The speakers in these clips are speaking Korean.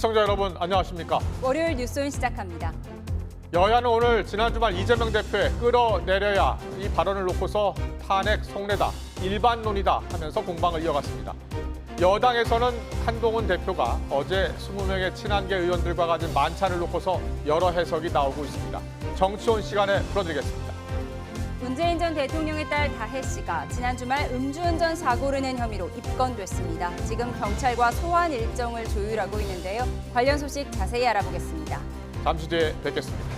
시청자 여러분 안녕하십니까? 월요일 뉴스온 시작합니다. 여야는 오늘 지난 주말 이재명 대표의 끌어내려야 이 발언을 놓고서 탄핵 속내다, 일반론이다 하면서 공방을 이어갔습니다. 여당에서는 한동훈 대표가 어제 20명의 친한계 의원들과 가진 만찬을 놓고서 여러 해석이 나오고 있습니다. 정치온 시간에 풀어드리겠습니다. 문재인 전 대통령의 딸 다혜 씨가 지난 주말 음주운전 사고를 낸 혐의로 입건됐습니다. 지금 경찰과 소환 일정을 조율하고 있는데요. 관련 소식 자세히 알아보겠습니다. 잠시 뒤에 뵙겠습니다.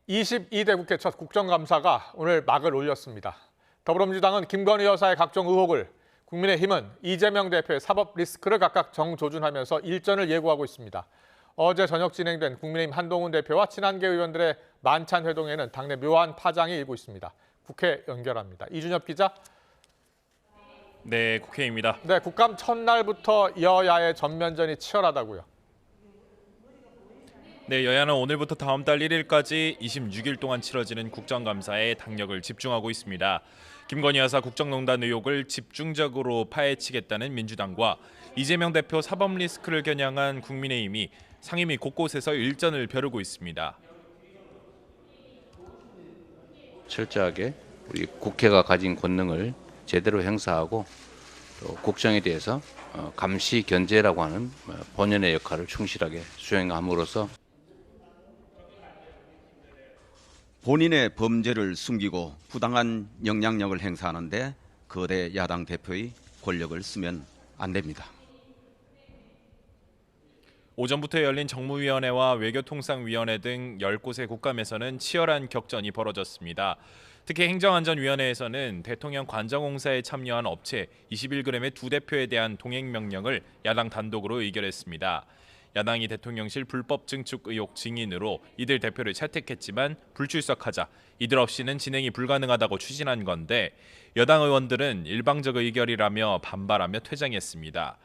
(22대) 국회 첫 국정감사가 오늘 막을 올렸습니다. 더불어민주당은 김건희 여사의 각종 의혹을, 국민의힘은 이재명 대표의 사법 리스크를 각각 정조준하면서 일전을 예고하고 있습니다. 어제 저녁 진행된 국민의힘 한동훈 대표와 친한계 의원들의 만찬 회동에는 당내 묘한 파장이 일고 있습니다. 국회 연결합니다. 이준엽 기자. 네, 국회입니다. 네, 국감 첫날부터 여야의 전면전이 치열하다고요. 네, 여야는 오늘부터 다음 달 1일까지 26일 동안 치러지는 국정감사에 당력을 집중하고 있습니다. 김건희 여사 국정농단 의혹을 집중적으로 파헤치겠다는 민주당과 이재명 대표 사법 리스크를 겨냥한 국민의힘이 상임위 곳곳에서 일전을 벼르고 있습니다. 철저하게 우리 국회가 가진 권능을 제대로 행사하고 또 국정에 대해서 감시 견제라고 하는 본연의 역할을 충실하게 수행함으로써 본인의 범죄를 숨기고 부당한 영향력을 행사하는데 거대 야당 대표의 권력을 쓰면 안 됩니다. 오전부터 열린 정무위원회와 외교통상위원회 등 10곳의 국감에서는 치열한 격전이 벌어졌습니다. 특히 행정안전위원회에서는 대통령 관저공사에 참여한 업체 21g의 두 대표에 대한 동행명령을 야당 단독으로 의결했습니다. 야당이 대통령실 불법 증축 의혹 증인으로 이들 대표를 채택했지만 불출석하자 이들 없이는 진행이 불가능하다고 추진한 건데 여당 의원들은 일방적 의결이라며 반발하며 퇴장했습니다.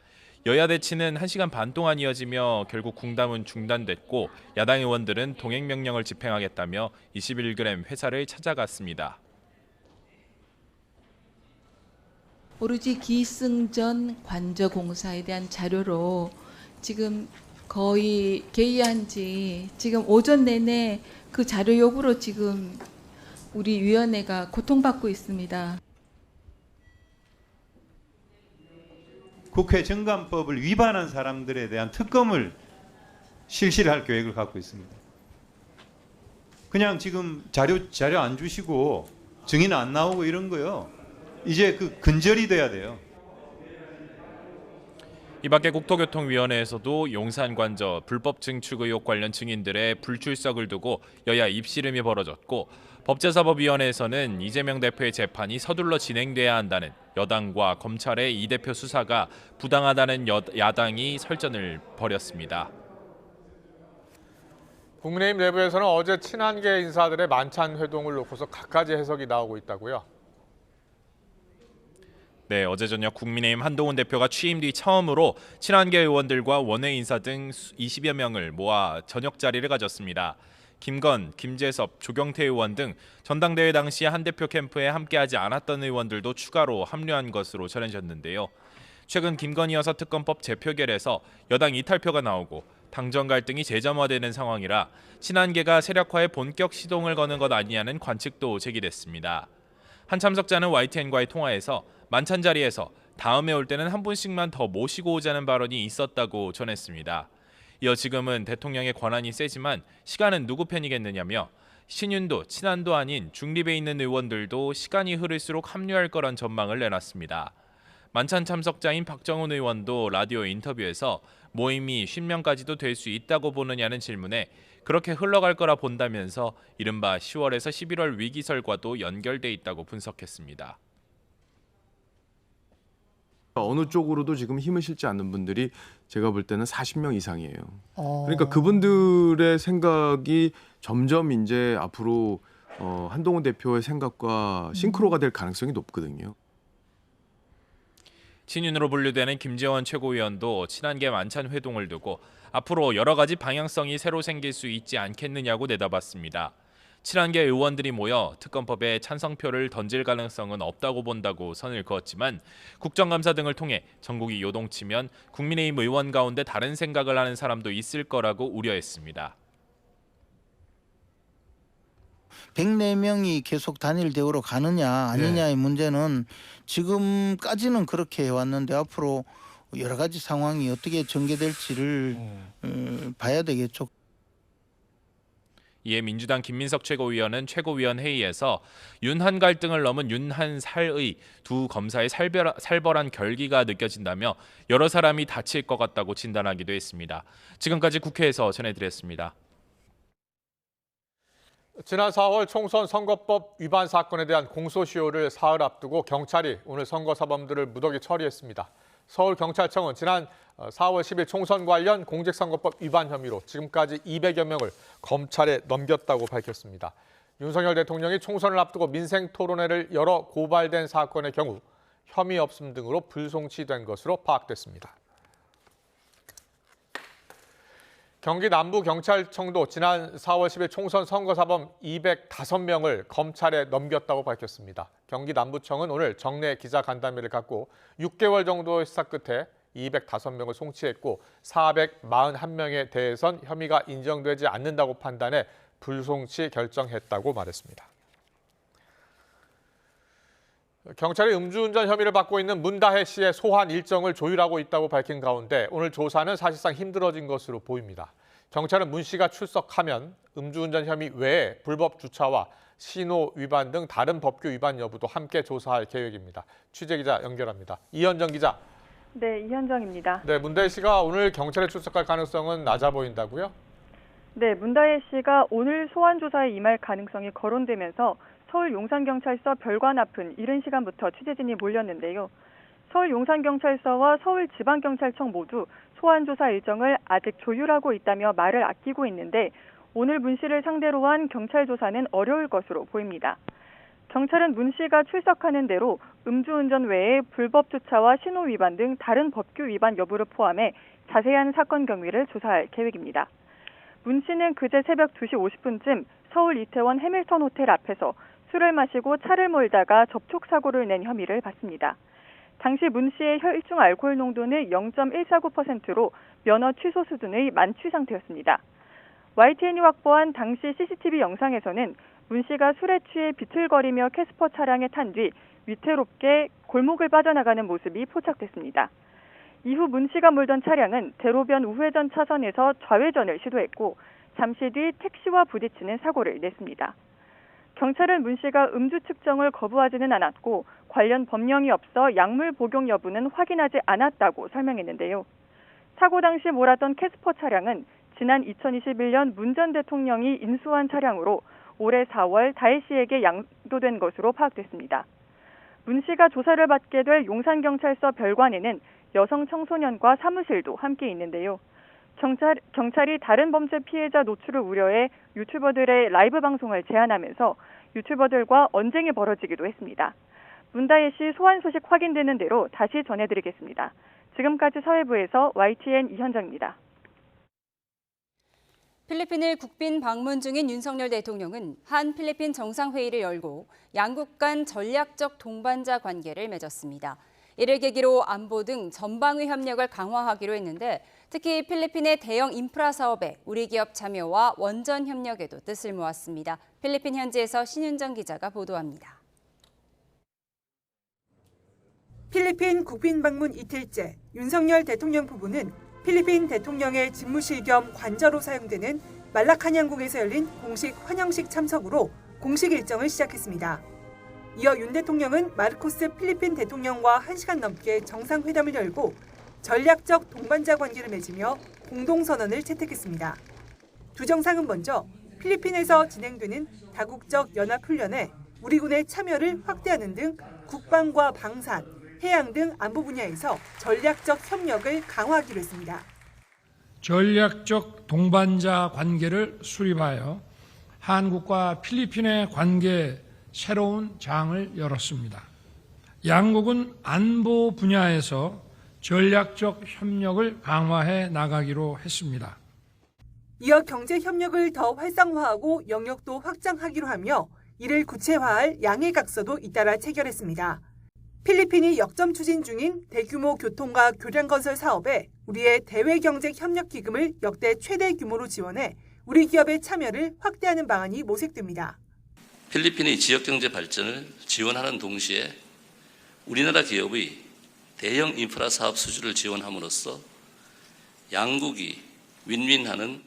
여야 대치는 1시간 반 동안 이어지며 결국 궁담은 중단됐고 야당 의원들은 동행명령을 집행하겠다며 21g 회사를 찾아갔습니다. 오로지 기승전 관저공사에 대한 자료로 지금 거의 개의한 지 지금 오전 내내 그 자료 요구로 지금 우리 위원회가 고통받고 있습니다. 국회 정관법을 위반한 사람들에 대한 특검을 실시를 할 계획을 갖고 있습니다. 그냥 지금 자료 안 주시고 증인 안 나오고 이런 거요. 이제 그 근절이 돼야 돼요. 이 밖에 국토교통위원회에서도 용산관저 불법 증축 의혹 관련 증인들의 불출석을 두고 여야 입씨름이 벌어졌고 법제사법위원회에서는 이재명 대표의 재판이 서둘러 진행돼야 한다는 여당과 검찰의 이 대표 수사가 부당하다는 야당이 설전을 벌였습니다. 국민의힘 내부에서는 어제 친한계 인사들의 만찬 회동을 놓고서 갖가지 해석이 나오고 있다고요. 네, 어제 저녁 국민의힘 한동훈 대표가 취임 뒤 처음으로 친한계 의원들과 원외 인사 등 20여 명을 모아 저녁 자리를 가졌습니다. 김건, 김재섭, 조경태 의원 등 전당대회 당시 한 대표 캠프에 함께하지 않았던 의원들도 추가로 합류한 것으로 전해졌는데요. 최근 김건희 여사 특검법 재표결에서 여당 이탈표가 나오고 당정 갈등이 재점화되는 상황이라 친한계가 세력화에 본격 시동을 거는 것 아니냐는 관측도 제기됐습니다. 한 참석자는 YTN과의 통화에서 만찬 자리에서 다음에 올 때는 한 분씩만 더 모시고 오자는 발언이 있었다고 전했습니다. 이어 지금은 대통령의 권한이 세지만 시간은 누구 편이겠느냐며 신윤도 친한도 아닌 중립에 있는 의원들도 시간이 흐를수록 합류할 거란 전망을 내놨습니다. 만찬 참석자인 박정훈 의원도 라디오 인터뷰에서 모임이 50명까지도 될 수 있다고 보느냐는 질문에 그렇게 흘러갈 거라 본다면서 이른바 10월에서 11월 위기설과도 연결돼 있다고 분석했습니다. 어느 쪽으로도 지금 힘을 실지 않는 분들이 제가 볼 때는 40명 이상이에요. 그러니까 그분들의 생각이 점점 이제 앞으로 한동훈 대표의 생각과 싱크로가 될 가능성이 높거든요. 친윤으로 분류되는 김재원 최고위원도 친한계 만찬 회동을 두고 앞으로 여러 가지 방향성이 새로 생길 수 있지 않겠느냐고 내다봤습니다. 친한계 의원들이 모여 특검법에 찬성표를 던질 가능성은 없다고 본다고 선을 그었지만 국정감사 등을 통해 전국이 요동치면 국민의힘 의원 가운데 다른 생각을 하는 사람도 있을 거라고 우려했습니다. 104명이 계속 단일 대우로 가느냐 아니냐의 문제는 지금까지는 그렇게 해왔는데 앞으로 여러 가지 상황이 어떻게 전개될지를 봐야 되겠죠. 이에 민주당 김민석 최고위원은 최고위원 회의에서 윤한 갈등을 넘은 윤한 살의 두 검사의 살벌한 결기가 느껴진다며 여러 사람이 다칠 것 같다고 진단하기도 했습니다. 지금까지 국회에서 전해드렸습니다. 지난 4월 총선 선거법 위반 사건에 대한 공소시효를 사흘 앞두고 경찰이 오늘 선거사범들을 무더기 처리했습니다. 서울경찰청은 지난 4월 10일 총선 관련 공직선거법 위반 혐의로 지금까지 200여 명을 검찰에 넘겼다고 밝혔습니다. 윤석열 대통령이 총선을 앞두고 민생토론회를 열어 고발된 사건의 경우 혐의 없음 등으로 불송치된 것으로 파악됐습니다. 경기 남부경찰청도 지난 4월 10일 총선 선거사범 205명을 검찰에 넘겼다고 밝혔습니다. 경기 남부청은 오늘 정례 기자간담회를 갖고 6개월 정도의 수사 끝에 205명을 송치했고 441명에 대해선 혐의가 인정되지 않는다고 판단해 불송치 결정했다고 말했습니다. 경찰이 음주운전 혐의를 받고 있는 문다혜 씨의 소환 일정을 조율하고 있다고 밝힌 가운데 오늘 조사는 사실상 힘들어진 것으로 보입니다. 경찰은 문 씨가 출석하면 음주운전 혐의 외에 불법 주차와 신호 위반 등 다른 법규 위반 여부도 함께 조사할 계획입니다. 취재기자 연결합니다. 이현정 기자. 네, 이현정입니다. 네, 문다혜 씨가 오늘 경찰에 출석할 가능성은 낮아 보인다고요? 네, 문다혜 씨가 오늘 소환 조사에 임할 가능성이 거론되면서 서울 용산경찰서 별관 앞은 이른 시간부터 취재진이 몰렸는데요. 서울 용산경찰서와 서울지방경찰청 모두 소환 조사 일정을 아직 조율하고 있다며 말을 아끼고 있는데 오늘 문 씨를 상대로 한 경찰 조사는 어려울 것으로 보입니다. 경찰은 문 씨가 출석하는 대로 음주운전 외에 불법 주차와 신호 위반 등 다른 법규 위반 여부를 포함해 자세한 사건 경위를 조사할 계획입니다. 문 씨는 그제 새벽 2시 50분쯤 서울 이태원 해밀턴 호텔 앞에서 술을 마시고 차를 몰다가 접촉사고를 낸 혐의를 받습니다. 당시 문 씨의 혈중 알코올 농도는 0.149%로 면허 취소 수준의 만취 상태였습니다. YTN이 확보한 당시 CCTV 영상에서는 문 씨가 술에 취해 비틀거리며 캐스퍼 차량에 탄 뒤 위태롭게 골목을 빠져나가는 모습이 포착됐습니다. 이후 문 씨가 몰던 차량은 대로변 우회전 차선에서 좌회전을 시도했고 잠시 뒤 택시와 부딪히는 사고를 냈습니다. 경찰은 문 씨가 음주 측정을 거부하지는 않았고 관련 법령이 없어 약물 복용 여부는 확인하지 않았다고 설명했는데요. 사고 당시 몰았던 캐스퍼 차량은 지난 2021년 문 전 대통령이 인수한 차량으로 올해 4월 다혜 씨에게 양도된 것으로 파악됐습니다. 문 씨가 조사를 받게 될 용산경찰서 별관에는 여성 청소년과 사무실도 함께 있는데요. 경찰이 다른 범죄 피해자 노출을 우려해 유튜버들의 라이브 방송을 제한하면서 유튜버들과 언쟁이 벌어지기도 했습니다. 문다혜 씨 소환 소식 확인되는 대로 다시 전해드리겠습니다. 지금까지 사회부에서 YTN 이현정입니다. 필리핀을 국빈 방문 중인 윤석열 대통령은 한 필리핀 정상회의를 열고 양국 간 전략적 동반자 관계를 맺었습니다. 이를 계기로 안보 등 전방위 협력을 강화하기로 했는데 특히 필리핀의 대형 인프라 사업에 우리 기업 참여와 원전 협력에도 뜻을 모았습니다. 필리핀 현지에서 신윤정 기자가 보도합니다. 필리핀 국빈 방문 이틀째, 윤석열 대통령 부부는 필리핀 대통령의 집무실 겸 관저로 사용되는 말라카냥궁에서 열린 공식 환영식 참석으로 공식 일정을 시작했습니다. 이어 윤 대통령은 마르코스 필리핀 대통령과 1시간 넘게 정상회담을 열고 전략적 동반자 관계를 맺으며 공동선언을 채택했습니다. 두 정상은 먼저 필리핀에서 진행되는 다국적 연합훈련에 우리 군의 참여를 확대하는 등 국방과 방산, 해양 등 안보 분야에서 전략적 협력을 강화하기로 했습니다. 전략적 동반자 관계를 수립하여 한국과 필리핀의 관계에 새로운 장을 열었습니다. 양국은 안보 분야에서 전략적 협력을 강화해 나가기로 했습니다. 이어 경제 협력을 더 활성화하고 영역도 확장하기로 하며 이를 구체화할 양해각서도 잇따라 체결했습니다. 필리핀이 역점 추진 중인 대규모 교통과 교량 건설 사업에 우리의 대외경제협력기금을 역대 최대 규모로 지원해 우리 기업의 참여를 확대하는 방안이 모색됩니다. 필리핀의 지역경제 발전을 지원하는 동시에 우리나라 기업의 대형 인프라 사업 수주를 지원함으로써 양국이 윈윈하는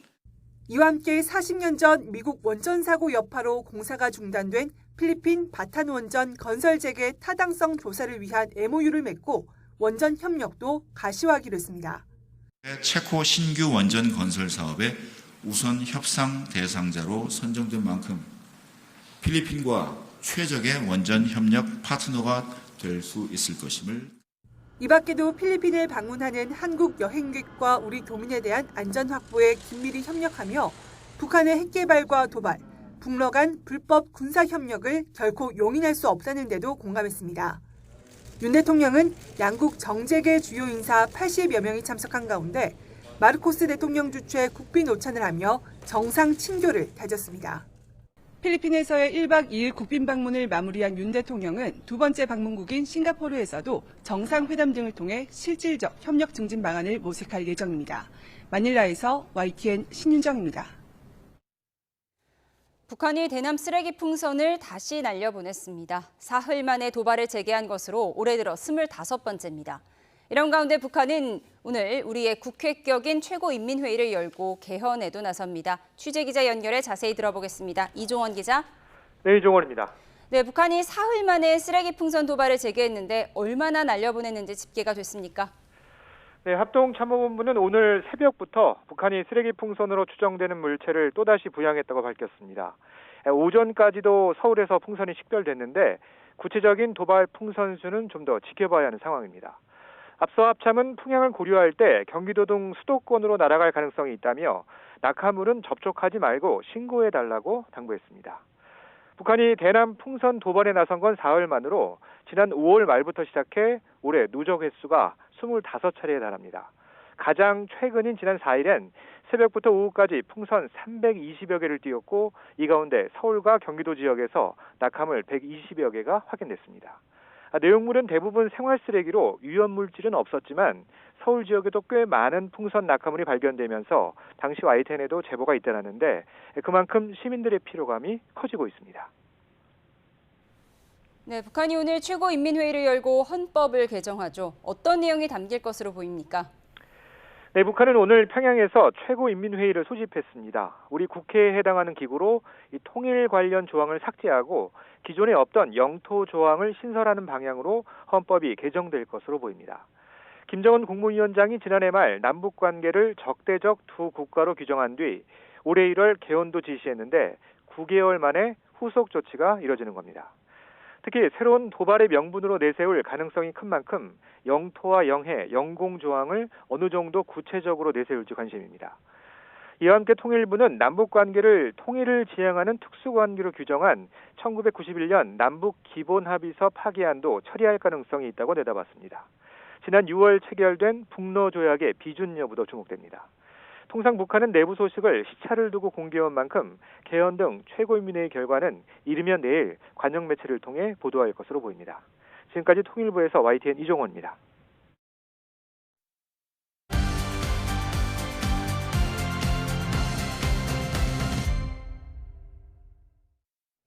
이와 함께 40년 전 미국 원전 사고 여파로 공사가 중단된 필리핀 바탄 원전 건설 재개 타당성 조사를 위한 MOU를 맺고 원전 협력도 가시화하기로 했습니다. 체코 신규 원전 건설 사업의 우선 협상 대상자로 선정된 만큼 필리핀과 최적의 원전 협력 파트너가 될 수 있을 것임을. 이 밖에도 필리핀을 방문하는 한국 여행객과 우리 교민에 대한 안전 확보에 긴밀히 협력하며 북한의 핵 개발과 도발, 북러 간 불법 군사 협력을 결코 용인할 수 없다는 데도 공감했습니다. 윤 대통령은 양국 정재계 주요 인사 80여 명이 참석한 가운데 마르코스 대통령 주최 국빈 오찬을 하며 정상 친교를 다졌습니다. 필리핀에서의 1박 2일 국빈 방문을 마무리한 윤 대통령은 두 번째 방문국인 싱가포르에서도 정상회담 등을 통해 실질적 협력 증진 방안을 모색할 예정입니다. 마닐라에서 YTN 신윤정입니다. 북한이 대남 쓰레기 풍선을 다시 날려보냈습니다. 사흘 만에 도발을 재개한 것으로 올해 들어 25번째입니다. 이런 가운데 북한은 오늘 우리의 국회격인 최고인민회의를 열고 개헌에도 나섭니다. 취재기자 연결해 자세히 들어보겠습니다. 이종원 기자. 네, 이종원입니다. 네, 북한이 사흘 만에 쓰레기 풍선 도발을 재개했는데 얼마나 날려보냈는지 집계가 됐습니까? 네, 합동참모본부는 오늘 새벽부터 북한이 쓰레기 풍선으로 추정되는 물체를 또다시 부양했다고 밝혔습니다. 오전까지도 서울에서 풍선이 식별됐는데 구체적인 도발 풍선 수는 좀 더 지켜봐야 하는 상황입니다. 앞서 합참은 풍향을 고려할 때 경기도 등 수도권으로 날아갈 가능성이 있다며 낙하물은 접촉하지 말고 신고해달라고 당부했습니다. 북한이 대남 풍선 도발에 나선 건 사흘 만으로 지난 5월 말부터 시작해 올해 누적 횟수가 25차례에 달합니다. 가장 최근인 지난 4일엔 새벽부터 오후까지 풍선 320여 개를 띄웠고 이 가운데 서울과 경기도 지역에서 낙하물 120여 개가 확인됐습니다. 내용물은 대부분 생활 쓰레기로 위험 물질은 없었지만 서울 지역에도 꽤 많은 풍선 낙하물이 발견되면서 당시 YTN에도 제보가 잇따랐는데 그만큼 시민들의 피로감이 커지고 있습니다. 네, 북한이 오늘 최고인민회의를 열고 헌법을 개정하죠. 어떤 내용이 담길 것으로 보입니까? 네, 북한은 오늘 평양에서 최고인민회의를 소집했습니다. 우리 국회에 해당하는 기구로 이 통일 관련 조항을 삭제하고 기존에 없던 영토 조항을 신설하는 방향으로 헌법이 개정될 것으로 보입니다. 김정은 국무위원장이 지난해 말 남북 관계를 적대적 두 국가로 규정한 뒤 올해 1월 개헌도 지시했는데 9개월 만에 후속 조치가 이뤄지는 겁니다. 특히 새로운 도발의 명분으로 내세울 가능성이 큰 만큼 영토와 영해, 영공 조항을 어느 정도 구체적으로 내세울지 관심입니다. 이와 함께 통일부는 남북관계를 통일을 지향하는 특수관계로 규정한 1991년 남북기본합의서 파기안도 처리할 가능성이 있다고 내다봤습니다. 지난 6월 체결된 북러 조약의 비준 여부도 주목됩니다. 통상 북한은 내부 소식을 시차를 두고 공개한 만큼 개헌 등 최고인민회의 결과는 이르면 내일 관영 매체를 통해 보도할 것으로 보입니다. 지금까지 통일부에서 YTN 이종원입니다.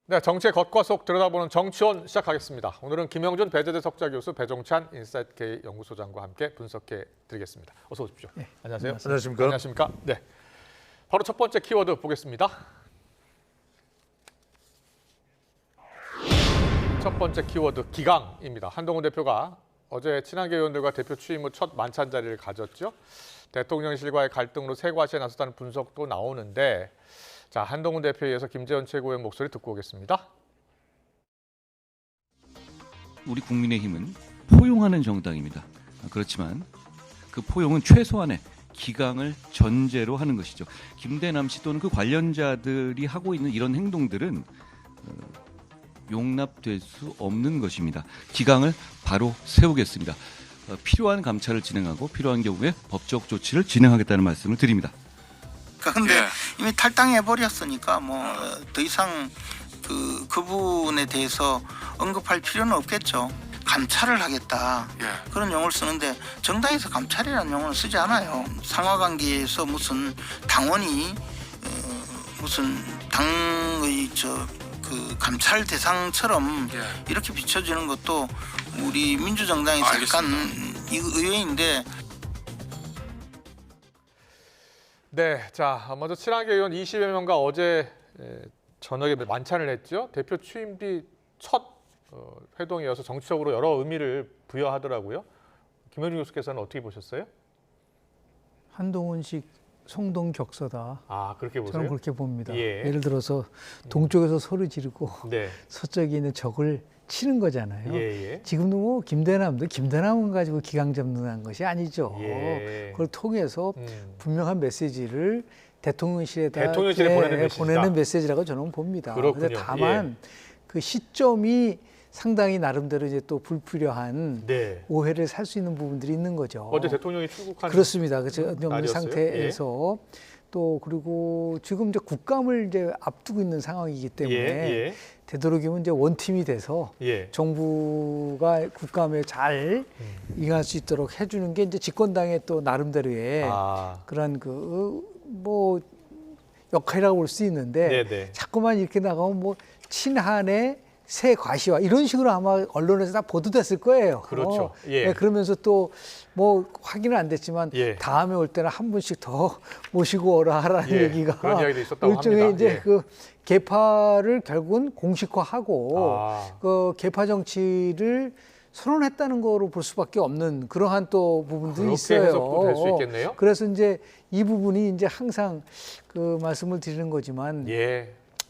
네, 정치의 겉과 속 들여다보는 정치원 시작하겠습니다. 오늘은 김영준 배재대 석좌 교수, 배종찬 인사이트K 연구소장과 함께 분석해 드리겠습니다. 어서 오십시오. 네, 안녕하세요. 안녕하십니까? 안녕하십니까? 네, 바로 첫 번째 키워드 보겠습니다. 첫 번째 키워드 기강입니다. 한동훈 대표가 어제 친한계 의원들과 대표 취임 후 첫 만찬 자리를 가졌죠. 대통령실과의 갈등으로 새 과시에 나섰다는 분석도 나오는데 자, 한동훈 대표에 의해서 김재원 최고의 목소리 듣고 오겠습니다. 우리 국민의힘은 포용하는 정당입니다. 그렇지만 그 포용은 최소한의 기강을 전제로 하는 것이죠. 김대남 씨 또는 그 관련자들이 하고 있는 이런 행동들은 용납될 수 없는 것입니다. 기강을 바로 세우겠습니다. 필요한 감찰을 진행하고 필요한 경우에 법적 조치를 진행하겠다는 말씀을 드립니다. 그런데 이미 탈당해 버렸으니까 뭐 더 이상 그분에 대해서 언급할 필요는 없겠죠. 감찰을 하겠다 그런 용어를 쓰는데 정당에서 감찰이라는 용어는 쓰지 않아요. 상하관계에서 무슨 당원이 무슨 당의 그 감찰 대상처럼 이렇게 비춰지는 것도 우리 민주정당에서 약간 의외인데. 네, 자 먼저 친한계 의원 20여 명과 어제 저녁에 만찬을 했죠. 대표 취임 뒤 첫 회동이어서 정치적으로 여러 의미를 부여하더라고요. 김현중 교수께서는 어떻게 보셨어요? 한동훈식 송동격서다. 아, 그렇게 보세요? 저는 그렇게 봅니다. 예. 예를 들어서 동쪽에서 소리 지르고 네. 서쪽에 있는 적을 치는 거잖아요. 예. 지금도 뭐 김대남은 가지고 기강 잡는 것이 아니죠. 예. 그걸 통해서 분명한 메시지를 대통령실에 보내는 메시지라고 저는 봅니다. 그런데 다만 예. 그 시점이 상당히 나름대로 이제 또 불필요한 오해를 살 수 있는 부분들이 있는 거죠. 어제 대통령이 출국한 그렇습니다. 없는 상태에서 또 그리고 지금 이제 국감을 이제 앞두고 있는 상황이기 때문에 되도록이면 이제 원팀이 돼서 정부가 국감에 잘 임할 수 있도록 해주는 게 이제 집권당의 또 나름대로의 그런 뭐 역할이라고 볼 수 있는데 자꾸만 이렇게 나가면 뭐 친한의 새 과시와 이런 식으로 아마 언론에서 다 보도됐을 거예요. 그렇죠. 그러면서 또 뭐 확인은 안 됐지만 다음에 올 때는 한 분씩 더 모시고 오라 하라는 얘기가 그런 이야기도 있었다고 일종의 합니다. 이제 그 개파를 결국은 공식화하고 그 개파 정치를 선언했다는 거로 볼 수밖에 없는 그러한 또 부분들이 있어요. 해석도 될 수 있겠네요. 그래서 이제 이 부분이 이제 항상 그 말씀을 드리는 거지만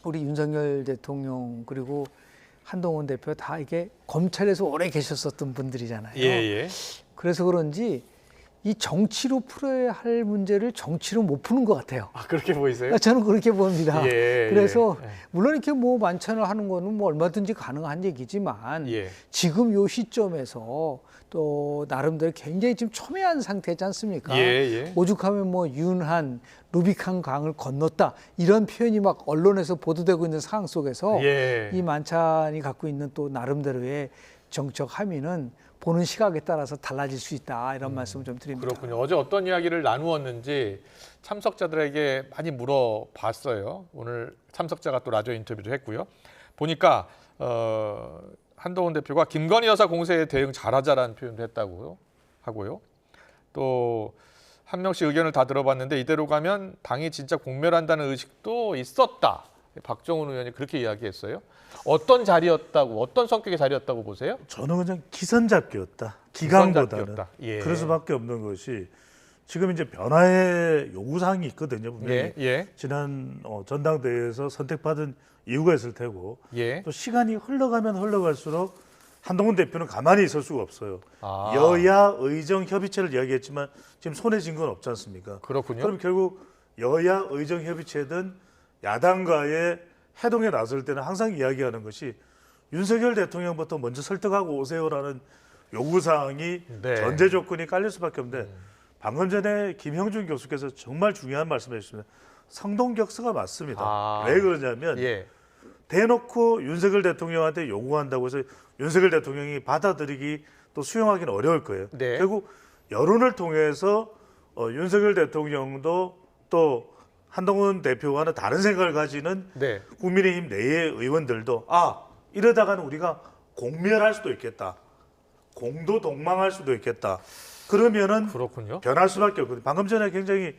우리 윤석열 대통령 그리고 한동훈 대표 다 이게 검찰에서 오래 계셨었던 분들이잖아요. 그래서 그런지 이 정치로 풀어야 할 문제를 정치로 못 푸는 것 같아요. 아, 그렇게 보이세요? 저는 그렇게 봅니다. 그래서 물론 이렇게 뭐 만찬을 하는 거는 뭐 얼마든지 가능한 얘기지만 지금 요 시점에서 또 나름대로 굉장히 지금 첨예한 상태지 않습니까? 오죽하면 뭐 윤한 루비칸 강을 건넜다 이런 표현이 막 언론에서 보도되고 있는 상황 속에서 이 만찬이 갖고 있는 또 나름대로의 정적 함의는 보는 시각에 따라서 달라질 수 있다 이런 말씀을 좀 드립니다. 그렇군요. 어제 어떤 이야기를 나누었는지 참석자들에게 많이 물어봤어요. 오늘 참석자가 또 라디오 인터뷰도 했고요. 보니까 한동훈 대표가 김건희 여사 공세에 대응 잘하자라는 표현도 했다고 하고요. 또 한 명씩 의견을 다 들어봤는데 이대로 가면 당이 진짜 공멸한다는 의식도 있었다. 박정훈 의원이 그렇게 이야기했어요. 어떤 자리였다고, 어떤 성격의 자리였다고 보세요? 저는 그냥 기선잡기였다. 기강보다는. 기선잡기였다. 그럴 수밖에 없는 것이 지금 이제 변화의 요구사항이 있거든요. 분명히 지난 전당대회에서 선택받은 이유가 있을 테고 또 시간이 흘러가면 흘러갈수록 한동훈 대표는 가만히 있을 수가 없어요. 여야 의정 협의체를 이야기했지만 지금 손에 쥔 건 없지 않습니까? 그렇군요. 그럼 결국 여야 의정 협의체든 야당과의 해동에 나설 때는 항상 이야기하는 것이 윤석열 대통령부터 먼저 설득하고 오세요라는 요구사항이 전제 조건이 깔릴 수밖에 없는데 방금 전에 김형준 교수께서 정말 중요한 말씀을 해주셨습니다. 성동격서가 맞습니다. 왜 그러냐면 대놓고 윤석열 대통령한테 요구한다고 해서 윤석열 대통령이 받아들이기 또 수용하기는 어려울 거예요. 결국 여론을 통해서 윤석열 대통령도 또 한동훈 대표와는 다른 생각을 가지는 국민의힘 내의 의원들도 이러다가는 우리가 공멸할 수도 있겠다. 공도 동망할 수도 있겠다. 그러면은 변할 수밖에 없거든요. 방금 전에 굉장히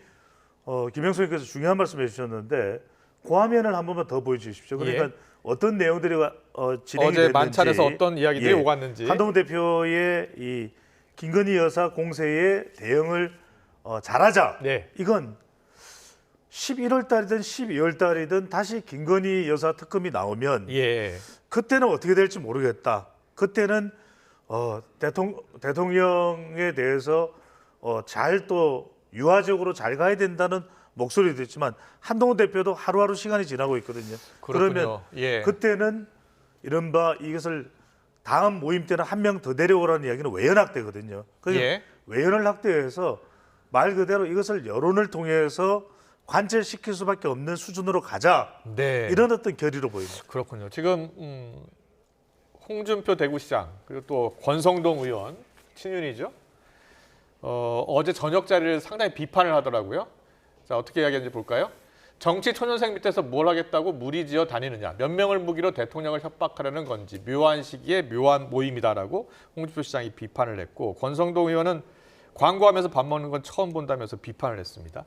김영수 의원께서 중요한 말씀해 주셨는데 그 화면을 한 번만 더 보여주십시오. 그러니까 어떤 내용들이 진행이 어제 됐는지 만찬에서 어떤 이야기들이 오갔는지 한동훈 대표의 이 김건희 여사 공세에 대응을 잘하자. 이건 11월 달이든 12월 달이든 다시 김건희 여사 특검이 나오면 그때는 어떻게 될지 모르겠다. 그때는 대통령에 대해서 잘 또 유화적으로 잘 가야 된다는 목소리도 있지만 한동훈 대표도 하루하루 시간이 지나고 있거든요. 그러면 그때는 이른바 이것을 다음 모임 때는 한 명 더 내려오라는 이야기는 외연 확대거든요. 그래서 예. 외연을 확대해서 말 그대로 이것을 여론을 통해서 관철시킬 수밖에 없는 수준으로 가자. 네. 이런 어떤 결의로 보입니다. 그렇군요. 지금 홍준표 대구시장 그리고 또 권성동 의원 친윤이죠. 어제 저녁 자리를 상당히 비판을 하더라고요. 자, 어떻게 이야기하는지 볼까요? 정치 초년생 밑에서 뭘 하겠다고 무리지어 다니느냐. 몇 명을 무기로 대통령을 협박하려는 건지 묘한 시기에 묘한 모임이다라고 홍준표 시장이 비판을 했고 권성동 의원은 광고하면서 밥 먹는 건 처음 본다면서 비판을 했습니다.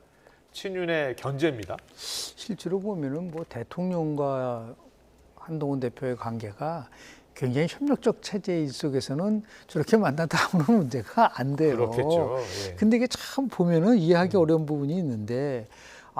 친윤의 견제입니다. 실제로 보면은 뭐 대통령과 한동훈 대표의 관계가 굉장히 협력적 체제 속에서는 저렇게 만나다 아무런 문제가 안 돼요. 그렇겠죠. 예. 근데 이게 참 보면은 이해하기 어려운 부분이 있는데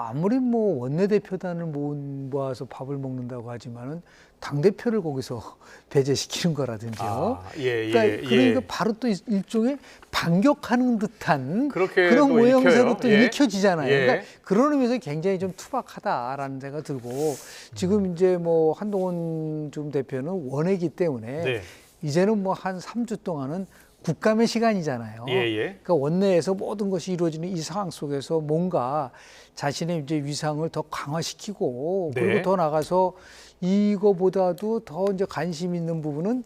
아무리 뭐 원내대표단을 모아서 밥을 먹는다고 하지만은 당대표를 거기서 배제시키는 거라든지요. 그러니까 바로 또 일종의 반격하는 듯한 그런 모양새로 또 읽혀지잖아요. 그러니까 그런 의미에서 굉장히 좀 투박하다라는 생각이 들고 지금 이제 뭐 한동훈 좀 대표는 원외기 때문에 이제는 뭐 한 3주 동안은 국감의 시간이잖아요. 그러니까 원내에서 모든 것이 이루어지는 이 상황 속에서 뭔가 자신의 이제 위상을 더 강화시키고 그리고 더 나가서 이거보다도 더 이제 관심 있는 부분은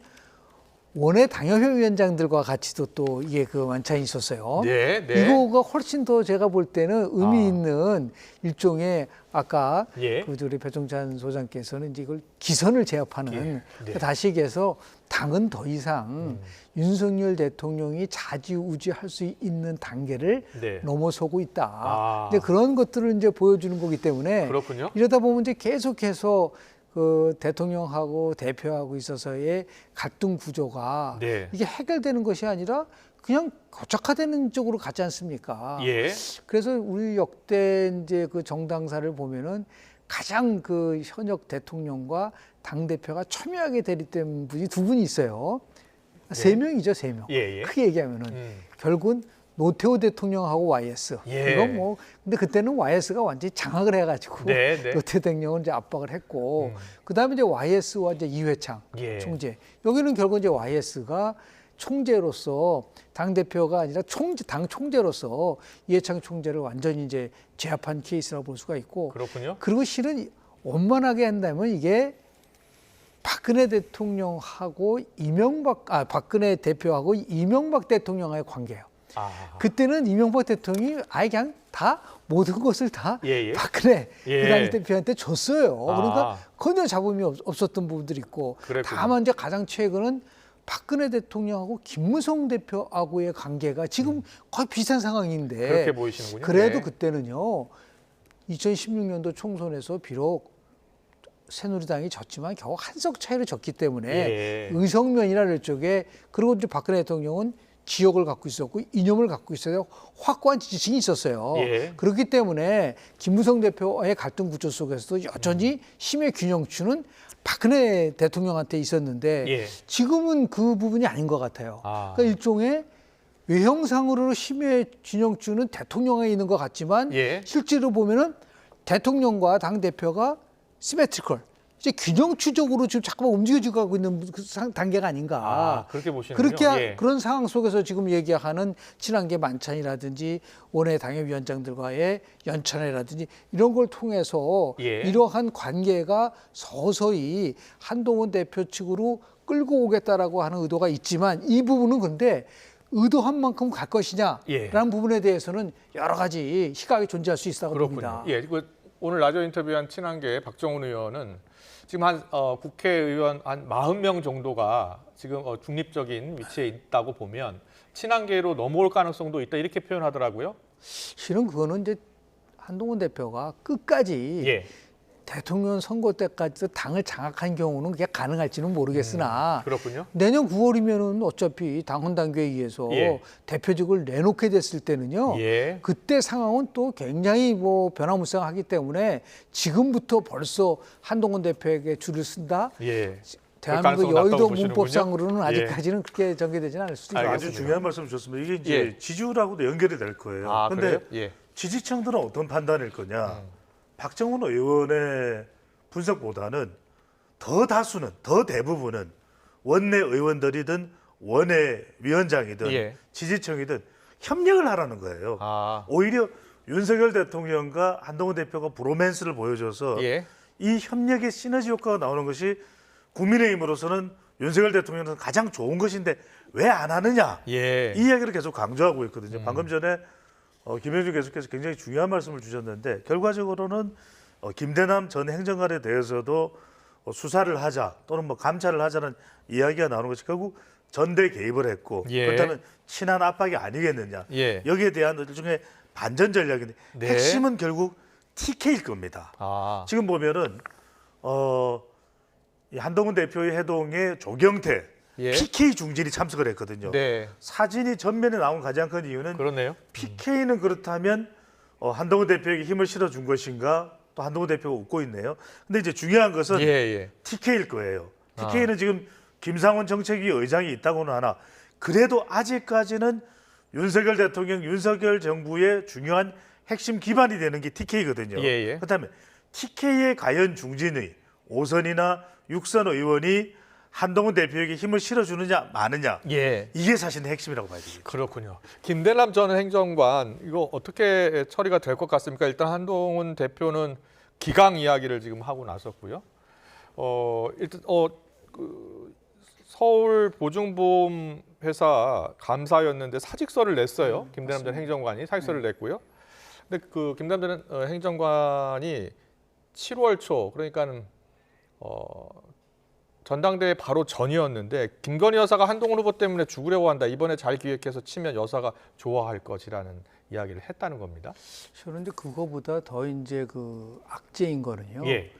원외 당협회 위원장들과 같이도 또 이게 그 만찬이 있었어요. 이거가 훨씬 더 제가 볼 때는 의미 있는 일종의 아까 그 우리 배종찬 소장께서는 이제 이걸 기선을 제압하는 다시 얘기해서 당은 더 이상 윤석열 대통령이 좌지우지할 수 있는 단계를 넘어서고 있다. 근데 그런 것들을 이제 보여주는 거기 때문에 이러다 보면 이제 계속해서 그 대통령하고 대표하고 있어서의 갈등 구조가 이게 해결되는 것이 아니라 그냥 고착화되는 쪽으로 가지 않습니까? 그래서 우리 역대 이제 그 정당사를 보면은 가장 그 현역 대통령과 당 대표가 첨예하게 대립된 분이 두 분이 있어요. 세 명이죠, 세 명. 크게 얘기하면은 결국은 노태우 대통령하고 YS. 이건 뭐 근데 그때는 YS가 완전히 장악을 해가지고 노태우 대통령은 이제 압박을 했고 그다음에 이제 YS와 이제 이회창 총재. 여기는 결국 이제 YS가 총재로서 당 대표가 아니라 당 총재로서 이회창 총재를 완전히 이제 제압한 케이스라고 볼 수가 있고. 그리고 실은 원만하게 한다면 이게 박근혜 대통령하고 박근혜 대표하고 이명박 대통령과의 관계예요. 그때는 이명박 대통령이 아예 그냥 다 모든 것을 다 박근혜 그 당시 대표한테 줬어요. 그러니까 전혀 잡음이 없었던 부분들이 있고 다만 이제 가장 최근은 박근혜 대통령하고 김무성 대표하고의 관계가 지금 거의 비슷한 상황인데 그렇게 보이시는군요. 그래도 그때는요 2016년도 총선에서 비록 새누리당이 졌지만 겨우 한석 차이로 졌기 때문에 의석면이나 이쪽에 그리고 이제 박근혜 대통령은 지역을 갖고 있었고 이념을 갖고 있어서 확고한 지지층이 있었어요. 그렇기 때문에 김무성 대표와의 갈등 구조 속에서도 여전히 힘의 균형추는 박근혜 대통령한테 있었는데 지금은 그 부분이 아닌 것 같아요. 그러니까 일종의 외형상으로 힘의 균형추는 대통령에 있는 것 같지만 실제로 보면은 대통령과 당 대표가 시메트리컬 이제 균형추적으로 지금 자꾸만 움직여지고 가고 있는 그 단계가 아닌가. 그렇게 보시는군요. 그런 상황 속에서 지금 얘기하는 친한계 만찬이라든지 원외 당협위원장들과의 연찬회라든지 이런 걸 통해서 이러한 관계가 서서히 한동훈 대표 측으로 끌고 오겠다라고 하는 의도가 있지만 이 부분은 근데 의도한 만큼 갈 것이냐라는 부분에 대해서는 여러 가지 시각이 존재할 수 있다고 봅니다. 오늘 라디오 인터뷰한 친한계 박정훈 의원은 지금 국회의원 한 40명 정도가 지금 중립적인 위치에 있다고 보면 친한계로 넘어올 가능성도 있다 이렇게 표현하더라고요. 실은 그거는 이제 한동훈 대표가 끝까지 대통령 선거 때까지도 당을 장악한 경우는 그게 가능할지는 모르겠으나 내년 9월이면은 어차피 당헌 당규에 의해서 대표직을 내놓게 됐을 때는요. 그때 상황은 또 굉장히 뭐 변화무쌍하기 때문에 지금부터 벌써 한동훈 대표에게 줄을 쓴다. 대한민국 여의도 문법상으로는 아직까지는 그렇게 전개되지는 않을 수도 있습니다. 아주 중요한 말씀 주셨습니다. 이게 이제 지지율하고도 연결이 될 거예요. 그런데 지지층들은 어떤 판단일 거냐. 박정훈 의원의 분석보다는 더 대부분은 원내 의원들이든 원외 위원장이든 예. 지지층이든 협력을 하라는 거예요. 오히려 윤석열 대통령과 한동훈 대표가 브로맨스를 보여줘서 예. 이 협력의 시너지 효과가 나오는 것이 국민의힘으로서는 윤석열 대통령은 가장 좋은 것인데 왜 안 하느냐 예. 이 이야기를 계속 강조하고 있거든요. 방금 전에 김영주 교수께서 굉장히 중요한 말씀을 주셨는데 결과적으로는 김대남 전 행정관에 대해서도 수사를 하자 또는 뭐 감찰을 하자는 이야기가 나오는 것이 결국 전대 개입을 했고 예. 그렇다면 친한 압박이 아니겠느냐. 예. 여기에 대한 일종의 반전 전략인데 네. 핵심은 결국 TK일 겁니다. 지금 보면은 이 한동훈 대표의 해동에 조경태 예. PK 중진이 참석을 했거든요. 네. 사진이 전면에 나온 가장 큰 이유는 그렇네요. PK는 그렇다면 한동훈 대표에게 힘을 실어준 것인가? 또 한동훈 대표가 웃고 있네요. 근데 이제 중요한 것은 TK일 거예요. TK는 지금 김상원 정책위 의장이 있다고는 하나 그래도 아직까지는 윤석열 대통령, 윤석열 정부의 중요한 핵심 기반이 되는 게 TK거든요. 그렇다면 TK의 과연 중진의 5선이나 6선 의원이 한동훈 대표에게 힘을 실어주느냐 마느냐 이게 사실은 핵심이라고 봐야 되겠죠. 그렇군요. 김대남 전 행정관 이거 어떻게 처리가 될 것 같습니까? 일단 한동훈 대표는 기강 이야기를 지금 하고 나섰고요. 일단 서울 보증보험 회사 감사였는데 사직서를 냈어요. 김대남 전 행정관이 사직서를 냈고요. 근데 그 김대남 전 행정관이 7월 초 그러니까는 전당대회 바로 전이었는데 김건희 여사가 한동훈 후보 때문에 죽으려고 한다. 이번에 잘 기획해서 치면 여사가 좋아할 것이라는 이야기를 했다는 겁니다. 저는 이제 그거보다 더 이제 그 악재인 거는요. 예.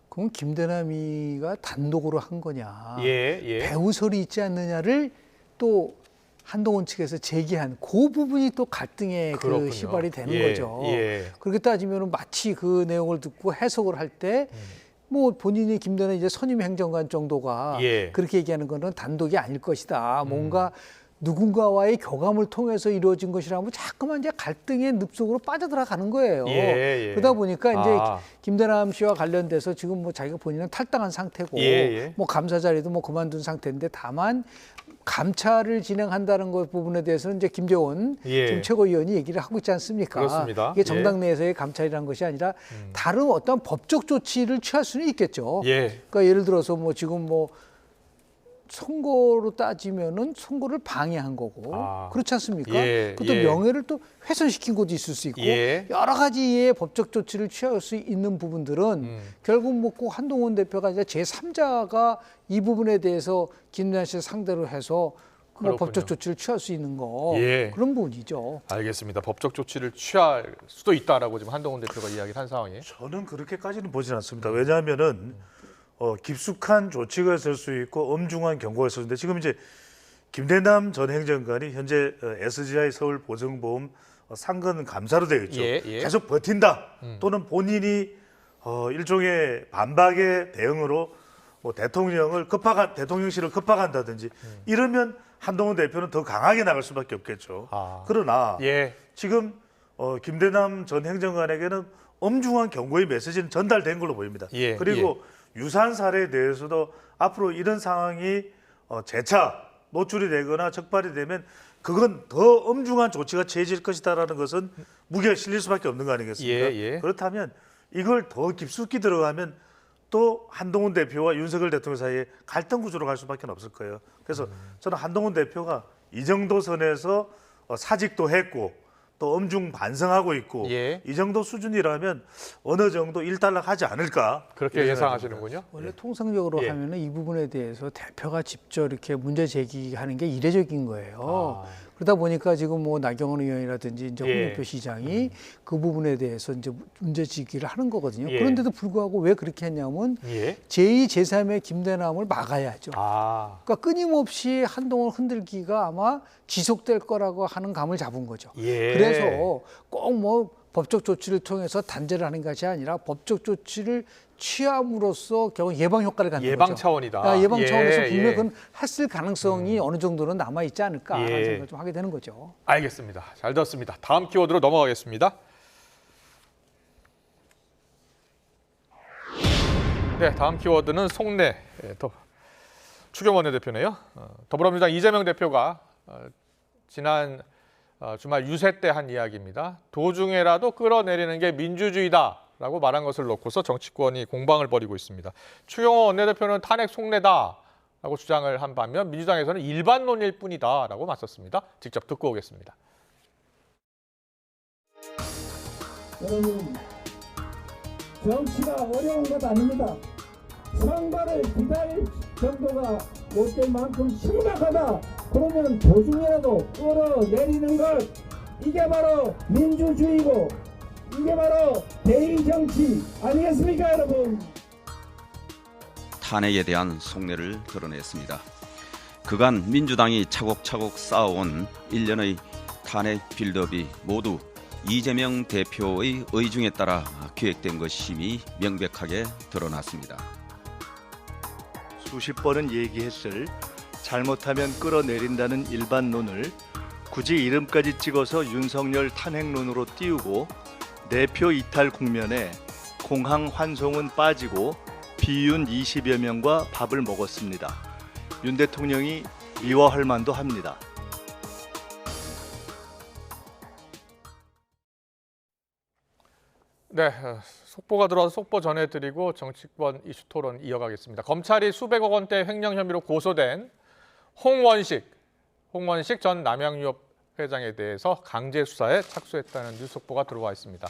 그럼 김대남이가 단독으로 한 거냐, 예. 배우설이 있지 않느냐를 또 한동훈 측에서 제기한 그 부분이 또 갈등의 그 시발이 되는 거죠. 그렇게 따지면 마치 그 내용을 듣고 해석을 할 때 뭐 본인이 김대남 이제 선임 행정관 정도가 그렇게 얘기하는 거는 단독이 아닐 것이다. 뭔가 누군가와의 교감을 통해서 이루어진 것이라면 자꾸만 이제 갈등의 늪속으로 빠져들어가는 거예요. 그러다 보니까 이제 김대남 씨와 관련돼서 지금 뭐 자기가 본인은 탈당한 상태고 뭐 감사 자리도 뭐 그만둔 상태인데 다만 감찰을 진행한다는 것 부분에 대해서는 이제 김재원 지금 최고위원이 얘기를 하고 있지 않습니까? 그렇습니다. 이게 정당 내에서의 감찰이라는 것이 아니라 다른 어떤 법적 조치를 취할 수는 있겠죠. 그러니까 예를 들어서 뭐 지금 뭐 선거로 따지면은 선거를 방해한 거고 그렇지 않습니까? 그것도 명예를 또 훼손시킨 것도 있을 수 있고 여러 가지의 법적 조치를 취할 수 있는 부분들은 결국 뭐 꼭 한동훈 대표가 이제 제3자가 이 부분에 대해서 김대남 씨를 상대로 해서 뭐 법적 조치를 취할 수 있는 거 그런 부분이죠. 알겠습니다. 법적 조치를 취할 수도 있다라고 지금 한동훈 대표가 이야기를 한 상황이에요. 저는 그렇게까지는 보진 않습니다. 왜냐하면은 깊숙한 조치가 있을 수 있고 엄중한 경고가 있을 수 있는데 지금 이제 김대남 전 행정관이 현재 SGI 서울 보증보험 상근 감사로 되어 있죠. 계속 버틴다 또는 본인이 일종의 반박의 대응으로 뭐 대통령실을 급박한다든지 이러면 한동훈 대표는 더 강하게 나갈 수밖에 없겠죠. 그러나 지금 김대남 전 행정관에게는 엄중한 경고의 메시지는 전달된 걸로 보입니다. 그리고 유사한 사례에 대해서도 앞으로 이런 상황이 재차 노출이 되거나 적발이 되면 그건 더 엄중한 조치가 취해질 것이다라는 것은 무게가 실릴 수밖에 없는 거 아니겠습니까? 그렇다면 이걸 더 깊숙이 들어가면 또 한동훈 대표와 윤석열 대통령 사이에 갈등 구조로 갈 수밖에 없을 거예요. 그래서 저는 한동훈 대표가 이 정도 선에서 사직도 했고 또 엄중 반성하고 있고 이 정도 수준이라면 어느 정도 일단락하지 않을까 그렇게 예상하시는군요. 원래 통상적으로 하면은 이 부분에 대해서 대표가 직접 이렇게 문제 제기하는 게 이례적인 거예요. 그러다 보니까 지금 뭐 나경원 의원이라든지 이제 홍준표 시장이 그 부분에 대해서 이제 문제 제기를 하는 거거든요. 그런데도 불구하고 왜 그렇게 했냐면 제2, 제3의 김대남을 막아야죠. 그러니까 끊임없이 한동훈 흔들기가 아마 지속될 거라고 하는 감을 잡은 거죠. 그래서 꼭 뭐 법적 조치를 통해서 단죄를 하는 것이 아니라 법적 조치를 취함으로써 결국 예방 효과를 갖는 예방 거죠. 차원이다. 예방 차원에서 분명히 그건 했을 가능성이 어느 정도는 남아 있지 않을까 생각을 좀 하게 되는 거죠. 알겠습니다. 잘 들었습니다. 다음 키워드로 넘어가겠습니다. 네, 다음 키워드는 속내. 추경호 원내대표네요. 더불어민주당 이재명 대표가 지난 주말 유세 때 한 이야기입니다. 도중에라도 끌어내리는 게 민주주의다라고 말한 것을 놓고서 정치권이 공방을 벌이고 있습니다. 추경호 원내대표는 탄핵 속내다라고 주장을 한 반면 민주당에서는 일반론일 뿐이다라고 맞섰습니다. 직접 듣고 오겠습니다. 여러분, 정치가 어려운 것 아닙니다. 상반을 기다릴 정도가 못 될 만큼 심각하다. 그러면 도중이라도 끌어내리는 것, 이게 바로 민주주의고 이게 바로 대의정치 아니겠습니까, 여러분? 탄핵에 대한 속내를 드러냈습니다. 그간 민주당이 차곡차곡 쌓아온 1년의 탄핵 빌드업이 모두 이재명 대표의 의중에 따라 기획된 것임이 명백하게 드러났습니다. 수십 번은 얘기했을 잘못하면 끌어내린다는 일반론을 굳이 이름까지 찍어서 윤석열 탄핵론으로 띄우고 대표 이탈 국면에 공항 환송은 빠지고 비윤 20여 명과 밥을 먹었습니다. 윤 대통령이 미워할 만도 합니다. 네, 속보가 들어와서 속보 전해드리고 정치권 이슈 토론 이어가겠습니다. 검찰이 수백억 원대 횡령 혐의로 고소된 홍원식 전 남양유업 회장에 대해서 강제 수사에 착수했다는 뉴스 속보가 들어와 있습니다.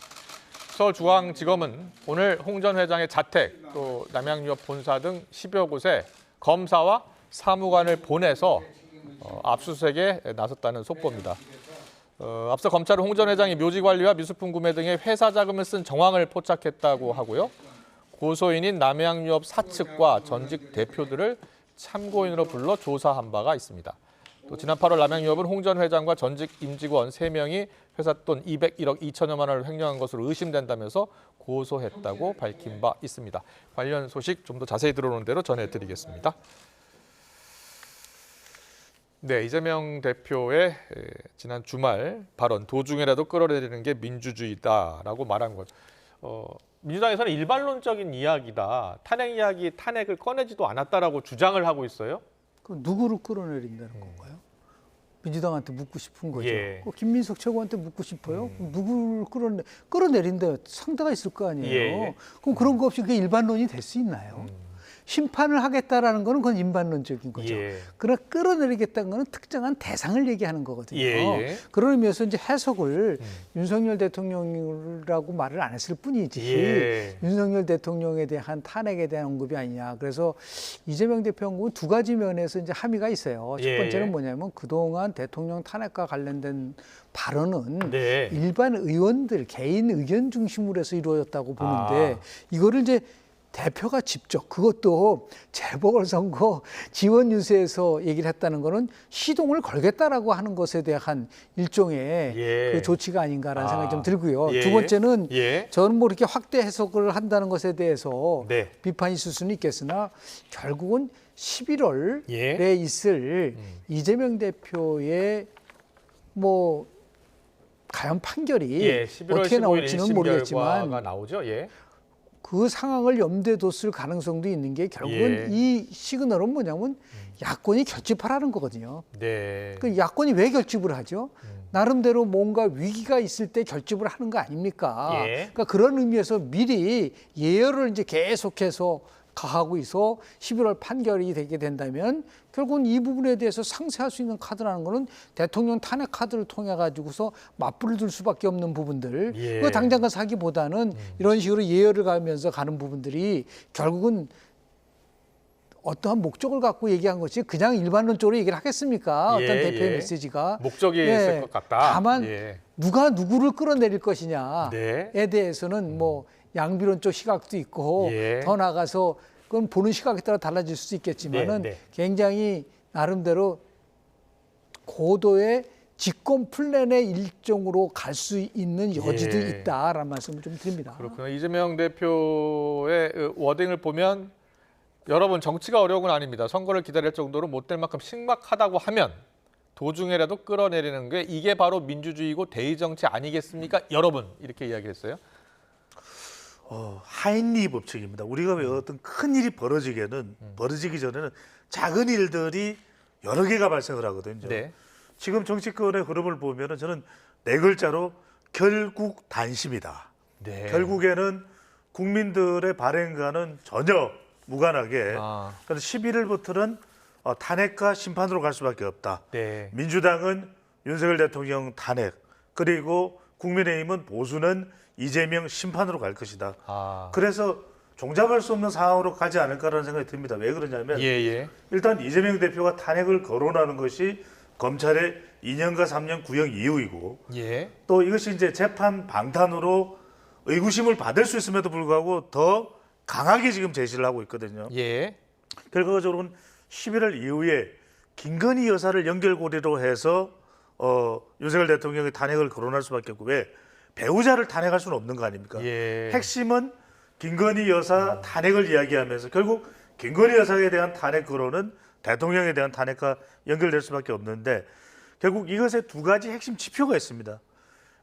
서울중앙지검은 오늘 홍 전 회장의 자택, 또 남양유업 본사 등 10여 곳에 검사와 사무관을 보내서 압수수색에 나섰다는 속보입니다. 앞서 검찰은 홍 전 회장이 묘지 관리와 미술품 구매 등의 회사 자금을 쓴 정황을 포착했다고 하고요. 고소인인 남양유업 사측과 전직 대표들을 참고인으로 불러 조사한 바가 있습니다. 또 지난 8월 남양유업은 홍 전 회장과 전직 임직원 3명이 회사 돈 201억 2천여만 원을 횡령한 것으로 의심된다면서 고소했다고 밝힌 바 있습니다. 관련 소식 좀 더 자세히 들어오는 대로 전해드리겠습니다. 네, 이재명 대표의 지난 주말 발언, 도중에라도 끌어내리는 게 민주주의다라고 말한 것. 민주당에서는 일반론적인 이야기다, 탄핵 이야기, 탄핵을 꺼내지도 않았다라고 주장을 하고 있어요. 그 누구를 끌어내린다는 건가요? 민주당한테 묻고 싶은 거죠. 예. 김민석 최고한테 묻고 싶어요. 누구를 끌어내린다 상대가 있을 거 아니에요. 예. 그럼 그런 거 없이 그게 일반론이 될 수 있나요? 심판을 하겠다라는 거는 그건 일반론적인 거죠. 예. 그러나 끌어내리겠다는 거는 특정한 대상을 얘기하는 거거든요. 예. 그런 의미에서 이제 해석을 윤석열 대통령이라고 말을 안 했을 뿐이지 윤석열 대통령에 대한 탄핵에 대한 언급이 아니냐. 그래서 이재명 대표 언급은 두 가지 면에서 이제 함의가 있어요. 첫 번째는 뭐냐면 그동안 대통령 탄핵과 관련된 발언은 일반 의원들 개인 의견 중심으로 해서 이루어졌다고 보는데 이거를 이제 대표가 직접 그것도 재보궐선거 지원 유세에서 얘기를 했다는 거는 시동을 걸겠다라고 하는 것에 대한 일종의 그 조치가 아닌가라는 생각이 좀 들고요. 두 번째는 저는 뭐 이렇게 확대 해석을 한다는 것에 대해서 비판이 있을 수는 있겠으나 결국은 11월에 있을 이재명 대표의 뭐 과연 판결이 어떻게 나올지는 모르겠지만 나오죠. 그 상황을 염두에 뒀을 가능성도 있는 게 결국은 이 시그널은 뭐냐면 야권이 결집하라는 거거든요. 그 야권이 왜 결집을 하죠? 나름대로 뭔가 위기가 있을 때 결집을 하는 거 아닙니까? 그러니까 그런 의미에서 미리 예열을 이제 계속해서 가하고 있어 11월 판결이 되게 된다면 결국은 이 부분에 대해서 상쇄할 수 있는 카드라는 거는 대통령 탄핵 카드를 통해 가지고서 맞불을 둘 수밖에 없는 부분들 그 당장 가서 하기보다는 이런 식으로 예열을 가면서 가는 부분들이 결국은 어떠한 목적을 갖고 얘기한 것이 그냥 일반론적으로 얘기를 하겠습니까? 어떤 대표의 메시지가 목적이 있을 것 같다. 다만 누가 누구를 끌어내릴 것이냐에 대해서는 뭐 양비론적 시각도 있고 더 나아가서 그건 보는 시각에 따라 달라질 수 있겠지만은 굉장히 나름대로 고도의 집권 플랜의 일종으로 갈 수 있는 여지도 있다라는 말씀을 좀 드립니다. 그렇군요. 이재명 대표의 워딩을 보면 여러분 정치가 어려운 건 아닙니다. 선거를 기다릴 정도로 못 될 만큼 심각하다고 하면 도중에라도 끌어내리는 게 이게 바로 민주주의고 대의정치 아니겠습니까? 여러분 이렇게 이야기했어요. 하인리 법칙입니다. 우리가 왜 어떤 큰 일이 벌어지기 전에는 작은 일들이 여러 개가 발생을 하거든요. 네. 지금 정치권의 흐름을 보면은 저는 4글자로 결국 단심이다. 네. 결국에는 국민들의 발행과는 전혀 무관하게 그래서 11일부터는 탄핵과 심판으로 갈 수밖에 없다. 네. 민주당은 윤석열 대통령 탄핵, 그리고 국민의힘은 보수는 이재명 심판으로 갈 것이다. 그래서 종잡을 수 없는 상황으로 가지 않을까라는 생각이 듭니다. 왜 그러냐면 일단 이재명 대표가 탄핵을 거론하는 것이 검찰의 2년과 3년 구형 이후이고 또 이것이 이제 재판 방탄으로 의구심을 받을 수 있음에도 불구하고 더 강하게 지금 제시를 하고 있거든요. 결과적으로는 11월 이후에 김건희 여사를 연결고리로 해서 윤석열 대통령이 탄핵을 거론할 수밖에 없고 왜 배우자를 탄핵할 수는 없는 거 아닙니까? 핵심은 김건희 여사 탄핵을 이야기하면서 결국 김건희 여사에 대한 탄핵 거론은 대통령에 대한 탄핵과 연결될 수밖에 없는데 결국 이것에 두 가지 핵심 지표가 있습니다.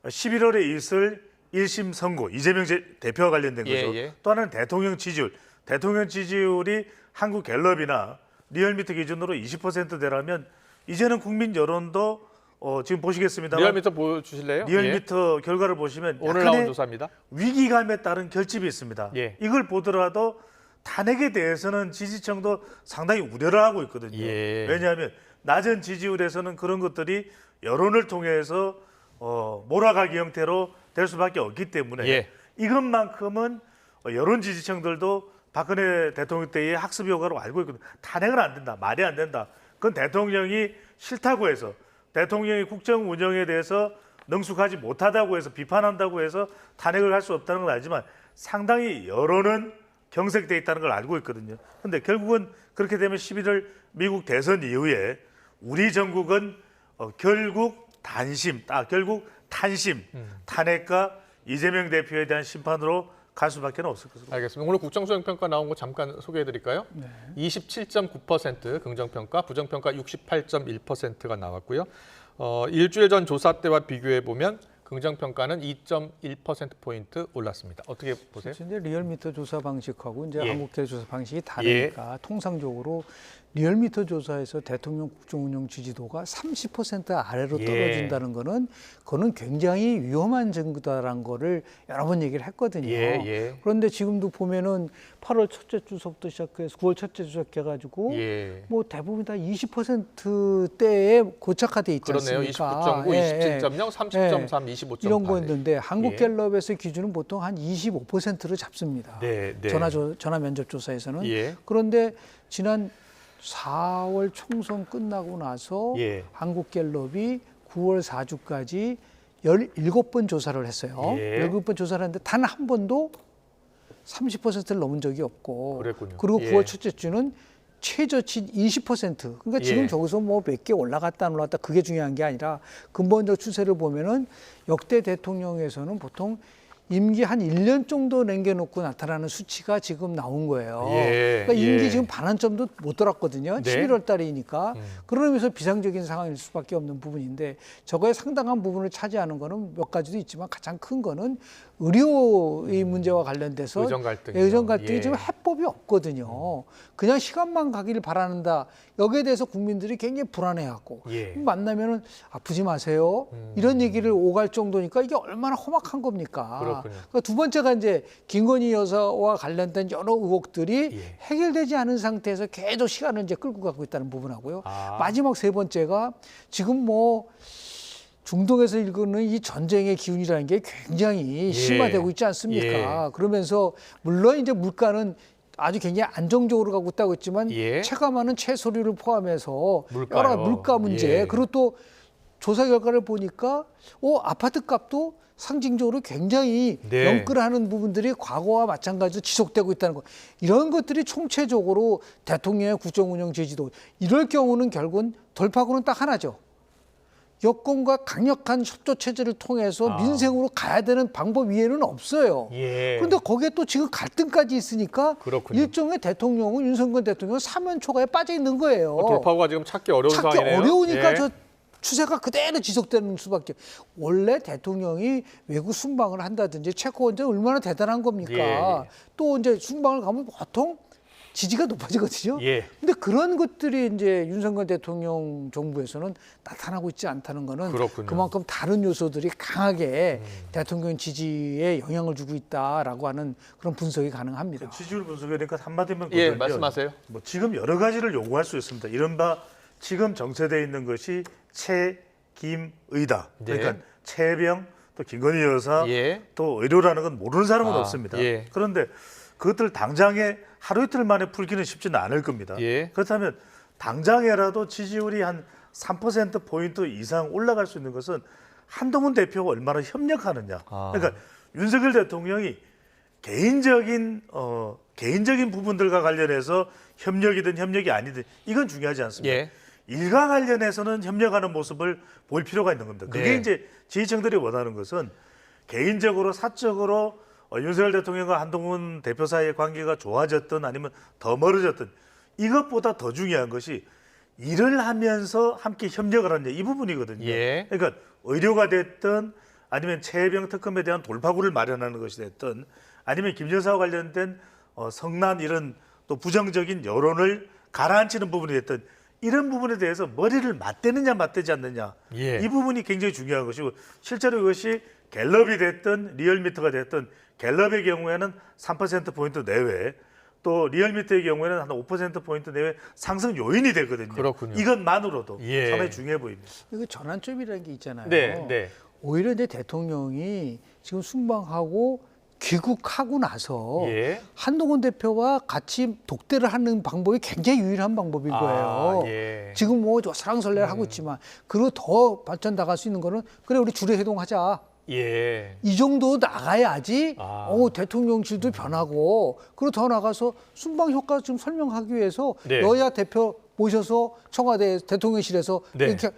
11월에 있을 1심 선고, 이재명 대표와 관련된 거죠. 또 하나는 대통령 지지율. 대통령 지지율이 한국 갤럽이나 리얼미터 기준으로 20%대라면 이제는 국민 여론도 지금 보시겠습니다. 리얼미터 보여주실래요? 리얼미터 결과를 보시면 오늘 나온 조사입니다. 위기감에 따른 결집이 있습니다. 이걸 보더라도 탄핵에 대해서는 지지층도 상당히 우려를 하고 있거든요. 왜냐하면 낮은 지지율에서는 그런 것들이 여론을 통해서 몰아가기 형태로 될 수밖에 없기 때문에 이것만큼은 여론 지지층들도 박근혜 대통령 때의 학습 효과로 알고 있거든요. 탄핵은 안 된다. 말이 안 된다. 그건 대통령이 싫다고 해서 대통령이 국정 운영에 대해서 능숙하지 못하다고 해서 비판한다고 해서 탄핵을 할 수 없다는 건 알지만 상당히 여론은 경색돼 있다는 걸 알고 있거든요. 그런데 결국은 그렇게 되면 11월 미국 대선 이후에 우리 전국은 결국 탄심, 탄핵과 이재명 대표에 대한 심판으로 갈 수밖에 없을 것으로. 알겠습니다. 오늘 국정수행평가 나온 거 잠깐 소개해드릴까요? 27.9% 긍정평가, 부정평가 68.1%가 나왔고요. 일주일 전 조사 때와 비교해 보면 긍정평가는 2.1%포인트 올랐습니다. 어떻게 보세요? 이제 리얼미터 조사 방식하고 이제 한국텔레 조사 방식이 다르니까 통상적으로 리얼미터 조사에서 대통령 국정운영 지지도가 30% 아래로 떨어진다는 거는 그거는 굉장히 위험한 증거다라는 거를 여러 번 얘기를 했거든요. 그런데 지금도 보면은 8월 첫째 주서부터 시작해서 9월 첫째 주 시작해가지고 뭐 대부분 다 20%대에 고착화돼 있지 않습니까? 그러네요. 29.9, 27.0, 30.3, 25.8 이런 거였는데 한국갤럽에서 기준은 보통 한 25%를 잡습니다. 전화 면접 조사에서는. 그런데 지난 4월 총선 끝나고 나서 한국갤럽이 9월 4주까지 17번 조사를 했어요. 17번 조사를 했는데 단 한 번도 30%를 넘은 적이 없고 그리고 9월 첫째 주는 최저치 20%. 그러니까 지금 저기서 뭐 몇 개 올라갔다 안 올라갔다 그게 중요한 게 아니라 근본적 추세를 보면은 역대 대통령에서는 보통 임기 한 1년 정도 남겨놓고 나타나는 수치가 지금 나온 거예요. 그러니까 임기 지금 반환점도 못 돌았거든요. 11월 달이니까. 그러면서 비상적인 상황일 수밖에 없는 부분인데 저거에 상당한 부분을 차지하는 거는 몇 가지도 있지만 가장 큰 거는 의료의 문제와 관련돼서 의정 갈등이 지금 해법이 없거든요. 그냥 시간만 가기를 바라는다. 여기에 대해서 국민들이 굉장히 불안해하고 만나면은 아프지 마세요. 이런 얘기를 오갈 정도니까 이게 얼마나 험악한 겁니까? 그러니까 두 번째가 이제 김건희 여사와 관련된 여러 의혹들이 해결되지 않은 상태에서 계속 시간을 이제 끌고 가고 있다는 부분하고요. 마지막 세 번째가 지금 뭐 중동에서 일구는 이 전쟁의 기운이라는 게 굉장히 심화되고 있지 않습니까? 그러면서 물론 이제 물가는 아주 굉장히 안정적으로 가고 있다고 했지만 체감하는 채소류를 포함해서 여러 물가 문제 그리고 또 조사 결과를 보니까 아파트 값도 상징적으로 굉장히 영끌하는 부분들이 과거와 마찬가지로 지속되고 있다는 것. 이런 것들이 총체적으로 대통령의 국정운영 제지도 이럴 경우는 결국은 돌파구는 딱 하나죠. 여권과 강력한 협조 체제를 통해서 민생으로 가야 되는 방법 이외에는 없어요. 그런데 거기에 또 지금 갈등까지 있으니까 일종의 대통령은 윤석열 대통령은 사면 초과에 빠져 있는 거예요. 돌파구가 지금 찾기 어려운 상황이네요. 어려우니까 저 추세가 그대로 지속되는 수밖에. 원래 대통령이 외국 순방을 한다든지 체코 원전 얼마나 대단한 겁니까? 예. 또 이제 순방을 가면 보통 지지가 높아지거든요. 예. 근데 그런 것들이 이제 윤석열 대통령 정부에서는 나타나고 있지 않다는 거는 그렇군요. 그만큼 다른 요소들이 강하게 대통령 지지에 영향을 주고 있다라고 하는 그런 분석이 가능합니다. 지지율 분석이니까 한마디만 예, 보자면 말씀하세요. 뭐 지금 여러 가지를 요구할 수 있습니다. 이른바 지금 정체되어 있는 것이 최김의다. 그러니까 네. 최병 또 김건희 여사 예. 또 의료라는 건 모르는 사람은 없습니다. 예. 그런데 그것들 당장에 하루 이틀 만에 풀기는 쉽지는 않을 겁니다. 예. 그렇다면 당장에라도 지지율이 한 3%포인트 이상 올라갈 수 있는 것은 한동훈 대표가 얼마나 협력하느냐. 그러니까 윤석열 대통령이 개인적인 부분들과 관련해서 협력이든 협력이 아니든 이건 중요하지 않습니다. 예. 일과 관련해서는 협력하는 모습을 보일 필요가 있는 겁니다. 그게 네. 이제 지지층들이 원하는 것은 개인적으로 사적으로 윤석열 대통령과 한동훈 대표 사이의 관계가 좋아졌든 아니면 더 멀어졌든 이것보다 더 중요한 것이 일을 하면서 함께 협력을 하느냐 이 부분이거든요. 예. 그러니까 의료가 됐든 아니면 최혜병 특검에 대한 돌파구를 마련하는 것이 됐든 아니면 김 여사와 관련된 성난 이런 또 부정적인 여론을 가라앉히는 부분이 됐든 이런 부분에 대해서 머리를 맞대느냐 맞대지 않느냐 예. 이 부분이 굉장히 중요한 것이고 실제로 이것이 갤럽이 됐든 리얼미터가 됐든 갤럽의 경우에는 3%포인트 내외 또 리얼미터의 경우에는 한 5%포인트 내외 상승 요인이 되거든요. 그렇군요. 이것만으로도 예. 상당히 중요해 보입니다. 이거 전환점이라는 게 있잖아요. 네, 네. 오히려 이제 대통령이 지금 순방하고 귀국하고 나서 예. 한동훈 대표와 같이 독대를 하는 방법이 굉장히 유일한 방법인 거예요. 예. 지금 뭐 설랑설레를 하고 있지만 그리고 더 발전 나갈 수 있는 거는 그래 우리 주례 회동하자. 예. 이 정도 나가야지 대통령실도 변하고 그리고 더 나가서 순방 효과 좀 설명하기 위해서 네. 여야 대표 모셔서 청와대 대통령실에서 네. 이렇게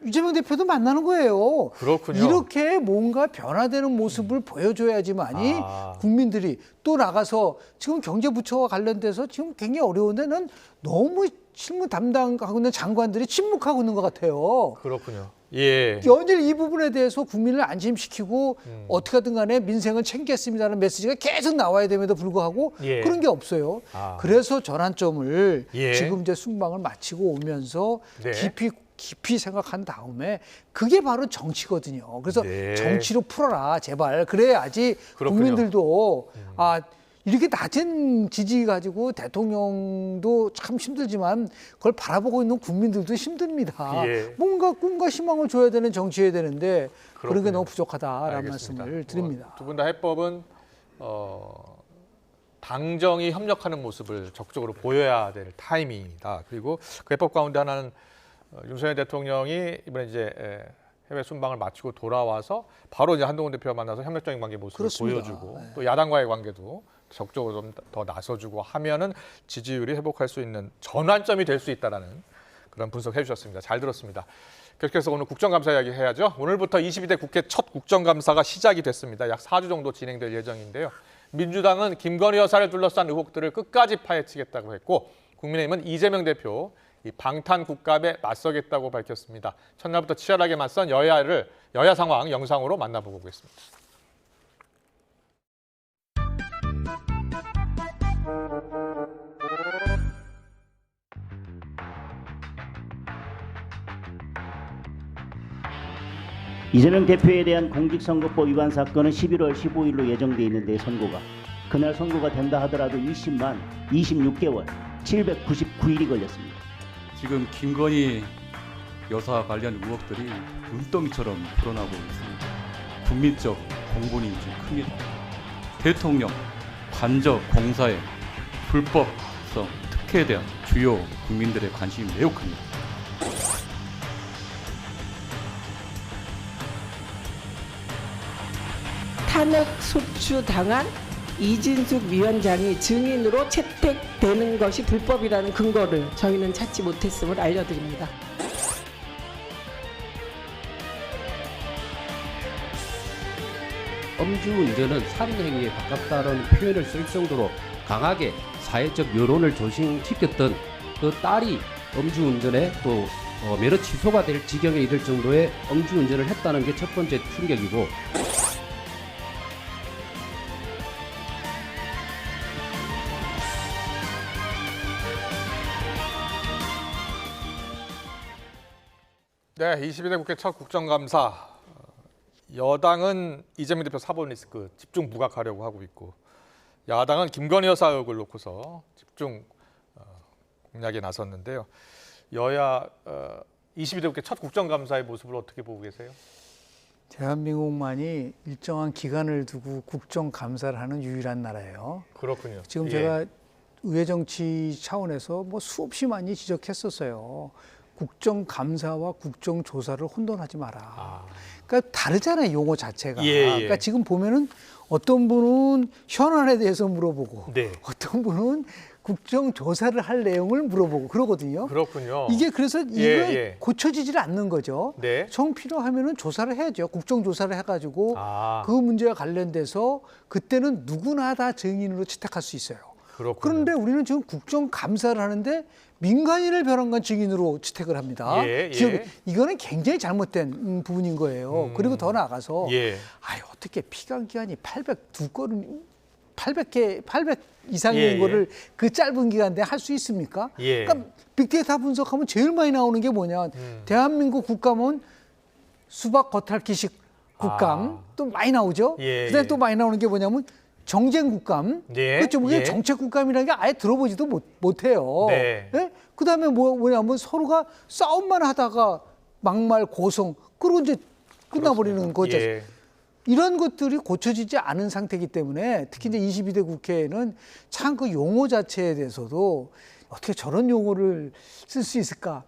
이재명 대표도 만나는 거예요. 그렇군요. 이렇게 뭔가 변화되는 모습을 보여줘야지만이 국민들이 또 나가서 지금 경제부처와 관련돼서 지금 굉장히 어려운 데는 너무 실무 담당하고 있는 장관들이 침묵하고 있는 것 같아요. 그렇군요. 예. 연일 이 부분에 대해서 국민을 안심시키고 어떻게든 간에 민생을 챙기겠습니다라는 메시지가 계속 나와야 됨에도 불구하고 예. 그런 게 없어요. 그래서 전환점을 예. 지금 이제 순방을 마치고 오면서 네. 깊이 생각한 다음에 그게 바로 정치거든요. 그래서 네. 정치로 풀어라 제발. 그래야지 그렇군요. 국민들도 이렇게 낮은 지지 가지고 대통령도 참 힘들지만 그걸 바라보고 있는 국민들도 힘듭니다. 예. 뭔가 꿈과 희망을 줘야 되는 정치해야 되는데 그런 게 그렇군요. 너무 부족하다라는 알겠습니다. 말씀을 드립니다. 두 분 다 해법은 당정이 협력하는 모습을 적극적으로 보여야 될 타이밍이다. 그리고 그 해법 가운데 하나는 윤석열 대통령이 이번에 이제 해외 순방을 마치고 돌아와서 바로 이제 한동훈 대표와 만나서 협력적인 관계 모습을 그렇습니다. 보여주고 네. 또 야당과의 관계도 적극적으로 좀 더 나서주고 하면은 지지율이 회복할 수 있는 전환점이 될 수 있다라는 그런 분석해 주셨습니다. 잘 들었습니다. 계속해서 오늘 국정감사 이야기 해야죠. 오늘부터 22대 국회 첫 국정감사가 시작이 됐습니다. 약 4주 정도 진행될 예정인데요. 민주당은 김건희 여사를 둘러싼 의혹들을 끝까지 파헤치겠다고 했고 국민의힘은 이재명 대표 이 방탄 국감에 맞서겠다고 밝혔습니다. 첫날부터 치열하게 맞선 여야 상황 영상으로 만나보고 오겠습니다. 이재명 대표에 대한 공직선거법 위반 사건은 11월 15일로 예정돼 있는데 선고가 그날 선고가 된다 하더라도 20만 26개월 799일이 걸렸습니다. 지금 김건희 여사 관련 의혹들이 눈덩이처럼 드러나고 있습니다. 국민적 공분이 좀 큽니다. 대통령 관저 공사의 불법성 특혜에 대한 주요 국민들의 관심이 매우 큽니다. 탄핵 소추 당한 이진숙 위원장이 증인으로 채택되는 것이 불법이라는 근거를 저희는 찾지 못했음을 알려드립니다. 음주운전은 살인행위에 가깝다는 표현을 쓸 정도로 강하게 사회적 여론을 조성시켰던 그 딸이 음주운전에 또 면허 취소가 될 지경에 이를 정도의 음주운전을 했다는 게 첫 번째 충격이고 네, 22대 국회 첫 국정감사. 여당은 이재명 대표 사법 리스크 집중 부각하려고 하고 있고 야당은 김건희 여사 의혹을 놓고서 집중 공략에 나섰는데요. 여야 22대 국회 첫 국정감사의 모습을 어떻게 보고 계세요? 대한민국만이 일정한 기간을 두고 국정감사를 하는 유일한 나라예요. 그렇군요. 지금 제가 의회 정치 차원에서 뭐 수없이 많이 지적했었어요. 국정감사와 국정조사를 혼돈하지 마라. 그러니까 다르잖아요, 용어 자체가. 그러니까 지금 보면은 어떤 분은 현안에 대해서 물어보고 어떤 분은 국정조사를 할 내용을 물어보고 그러거든요. 그렇군요. 이게 그래서 이게 고쳐지질 않는 거죠. 정 필요하면은 조사를 해야죠. 국정조사를 해가지고 그 문제와 관련돼서 그때는 누구나 다 증인으로 채택할 수 있어요. 그렇군요. 그런데 우리는 지금 국정감사를 하는데 민간인을 벼랑간 증인으로 채택을 합니다. 이거는 굉장히 잘못된 부분인 거예요. 그리고 더 나아가서 어떻게 피감 기간이 800 이상인 거를 그 짧은 기간 내에 할 수 있습니까? 그러니까 빅데이터 분석하면 제일 많이 나오는 게 뭐냐? 대한민국 국감은 수박 겉핥기식 국감 또 많이 나오죠. 그다음에 또 많이 나오는 게 뭐냐면 정쟁 국감, 그렇죠. 그게 정책 국감이라는 게 아예 들어보지도 못해요. 그다음에 뭐냐면 서로가 싸움만 하다가 막말 고성, 그리고 이제 끝나버리는 거죠. 이런 것들이 고쳐지지 않은 상태이기 때문에 특히 이제 22대 국회에는 참 그 용어 자체에 대해서도 어떻게 저런 용어를 쓸 수 있을까?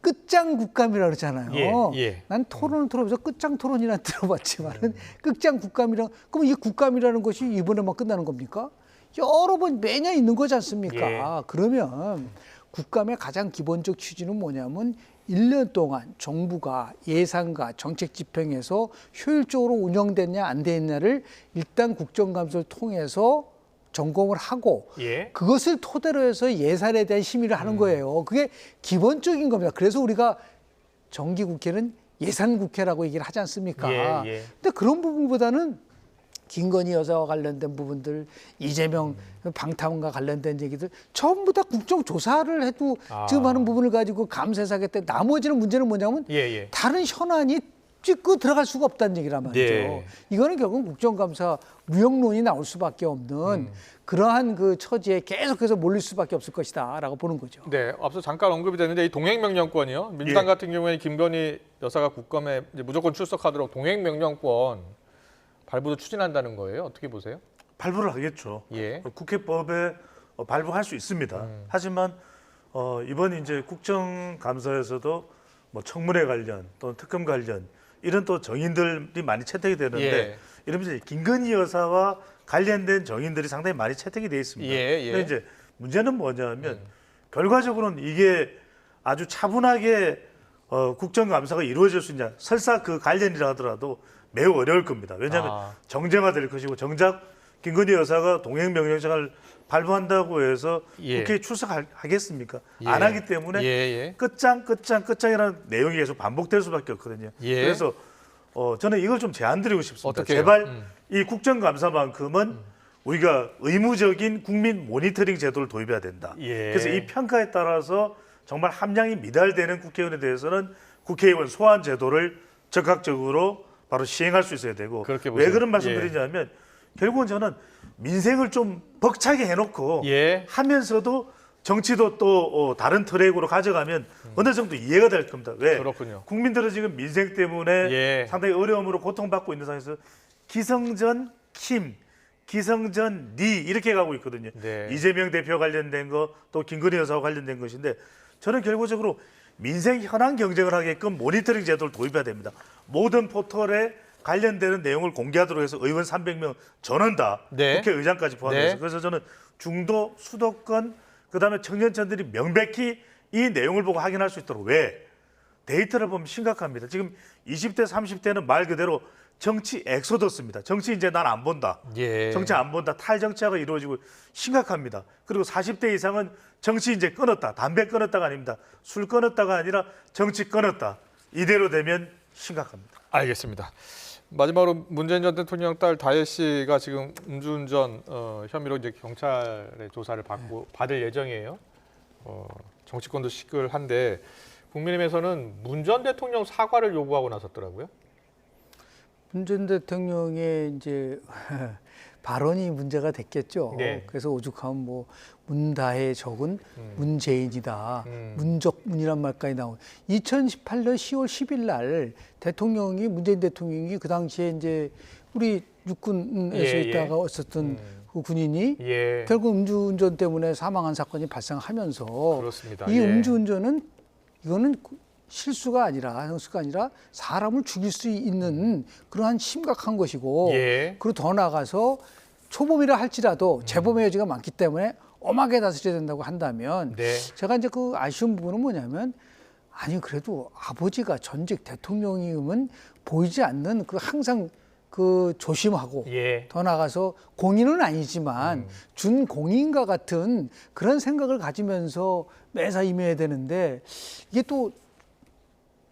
끝장 국감이라고 그러잖아요. 난 토론을 들어보면서 끝장 토론이란 들어봤지만은 끝장 국감이랑 그럼 이 국감이라는 것이 이번에만 끝나는 겁니까? 여러 번 매년 있는 거지 않습니까? 그러면 국감의 가장 기본적 취지는 뭐냐면 1년 동안 정부가 예산과 정책 집행에서 효율적으로 운영됐냐 안 됐냐를 일단 국정감사를 통해서 점검을 하고 그것을 토대로 해서 예산에 대한 심의를 하는 거예요. 그게 기본적인 겁니다. 그래서 우리가 정기국회는 예산국회라고 얘기를 하지 않습니까? 근데 그런 부분보다는 김건희 여사와 관련된 부분들, 이재명 방탄과 관련된 얘기들 전부 다 국정조사를 해도 지금 하는 부분을 가지고 감사하겠다. 나머지는 문제는 뭐냐면 다른 현안이 찍고 들어갈 수가 없다는 얘기란 말이죠. 이거는 결국 국정감사 무용론이 나올 수밖에 없는 그러한 그 처지에 계속해서 몰릴 수밖에 없을 것이다라고 보는 거죠. 네, 앞서 잠깐 언급이 됐는데 이 동행명령권이요. 민주당 같은 경우에 김건희 여사가 국감에 이제 무조건 출석하도록 동행명령권 발부도 추진한다는 거예요. 어떻게 보세요? 발부를 하겠죠. 국회법에 발부할 수 있습니다. 하지만 이번 이제 국정감사에서도 뭐 청문회 관련 또는 특검 관련 이런 또 정인들이 많이 채택이 되는데 이러면서 김건희 여사와 관련된 정인들이 상당히 많이 채택이 되어 있습니다. 근데 이제 문제는 뭐냐면 결과적으로는 이게 아주 차분하게 국정감사가 이루어질 수 있냐, 설사 그 관련이라 하더라도 매우 어려울 겁니다. 왜냐하면 정쟁화될 것이고 정작 김건희 여사가 동행명령장을 발부한다고 해서 국회에 출석하겠습니까? 안 하기 때문에 끝장이라는 내용이 계속 반복될 수밖에 없거든요. 그래서 저는 이걸 좀 제안드리고 싶습니다. 제발 이 국정감사만큼은 우리가 의무적인 국민 모니터링 제도를 도입해야 된다. 그래서 이 평가에 따라서 정말 함량이 미달되는 국회의원에 대해서는 국회의원 소환 제도를 적극적으로 바로 시행할 수 있어야 되고 왜 그런 말씀드리냐면 결국은 저는 민생을 좀 벅차게 해놓고 하면서도 정치도 또 다른 트랙으로 가져가면 어느 정도 이해가 될 겁니다. 왜? 국민들은 지금 민생 때문에 상당히 어려움으로 고통받고 있는 상황에서 기성전 킴, 기성전 니 이렇게 가고 있거든요. 이재명 대표 관련된 거 또 김건희 여사와 관련된 것인데 저는 결과적으로 민생 현안 경쟁을 하게끔 모니터링 제도를 도입해야 됩니다. 모든 포털에 관련되는 내용을 공개하도록 해서 의원 300명 전원 다 국회의장까지 포함해서 그래서 저는 중도, 수도권, 그다음에 청년층들이 명백히 이 내용을 보고 확인할 수 있도록 왜? 데이터를 보면 심각합니다. 지금 20대, 30대는 말 그대로 정치 엑소더스입니다. 정치 이제 난 안 본다. 정치 안 본다. 탈정치화가 이루어지고 심각합니다. 그리고 40대 이상은 정치 이제 끊었다. 담배 끊었다가 아닙니다. 술 끊었다가 아니라 정치 끊었다. 이대로 되면 심각합니다. 알겠습니다. 마지막으로 문재인 전 대통령 딸 다혜 씨가 지금 음주운전 혐의로 이제 경찰의 조사를 받을 예정이에요. 정치권도 시끌한데 국민의힘에서는 문 전 대통령 사과를 요구하고 나섰더라고요. 문 전 대통령의 이제 발언이 문제가 됐겠죠. 네. 그래서 오죽하면 뭐 문다혜 적은 문재인이다. 문적문이란 말까지 나온. 2018년 10월 10일 날 대통령이 문재인 대통령이 그 당시에 이제 우리 육군에서 있다가 있었던 그 군인이 결국 음주운전 때문에 사망한 사건이 발생하면서 그렇습니다. 이 음주운전은 이거는 실수가 아니라 형수가 아니라 사람을 죽일 수 있는 그러한 심각한 것이고 그리고 더 나아가서 초범이라 할지라도 재범의 여지가 많기 때문에 엄하게 다스려야 된다고 한다면 제가 이제 그 아쉬운 부분은 뭐냐면 아니 그래도 아버지가 전직 대통령이면 보이지 않는 그 항상 그 조심하고 더 나아가서 공인은 아니지만 준공인과 같은 그런 생각을 가지면서 매사 임해야 되는데 이게 또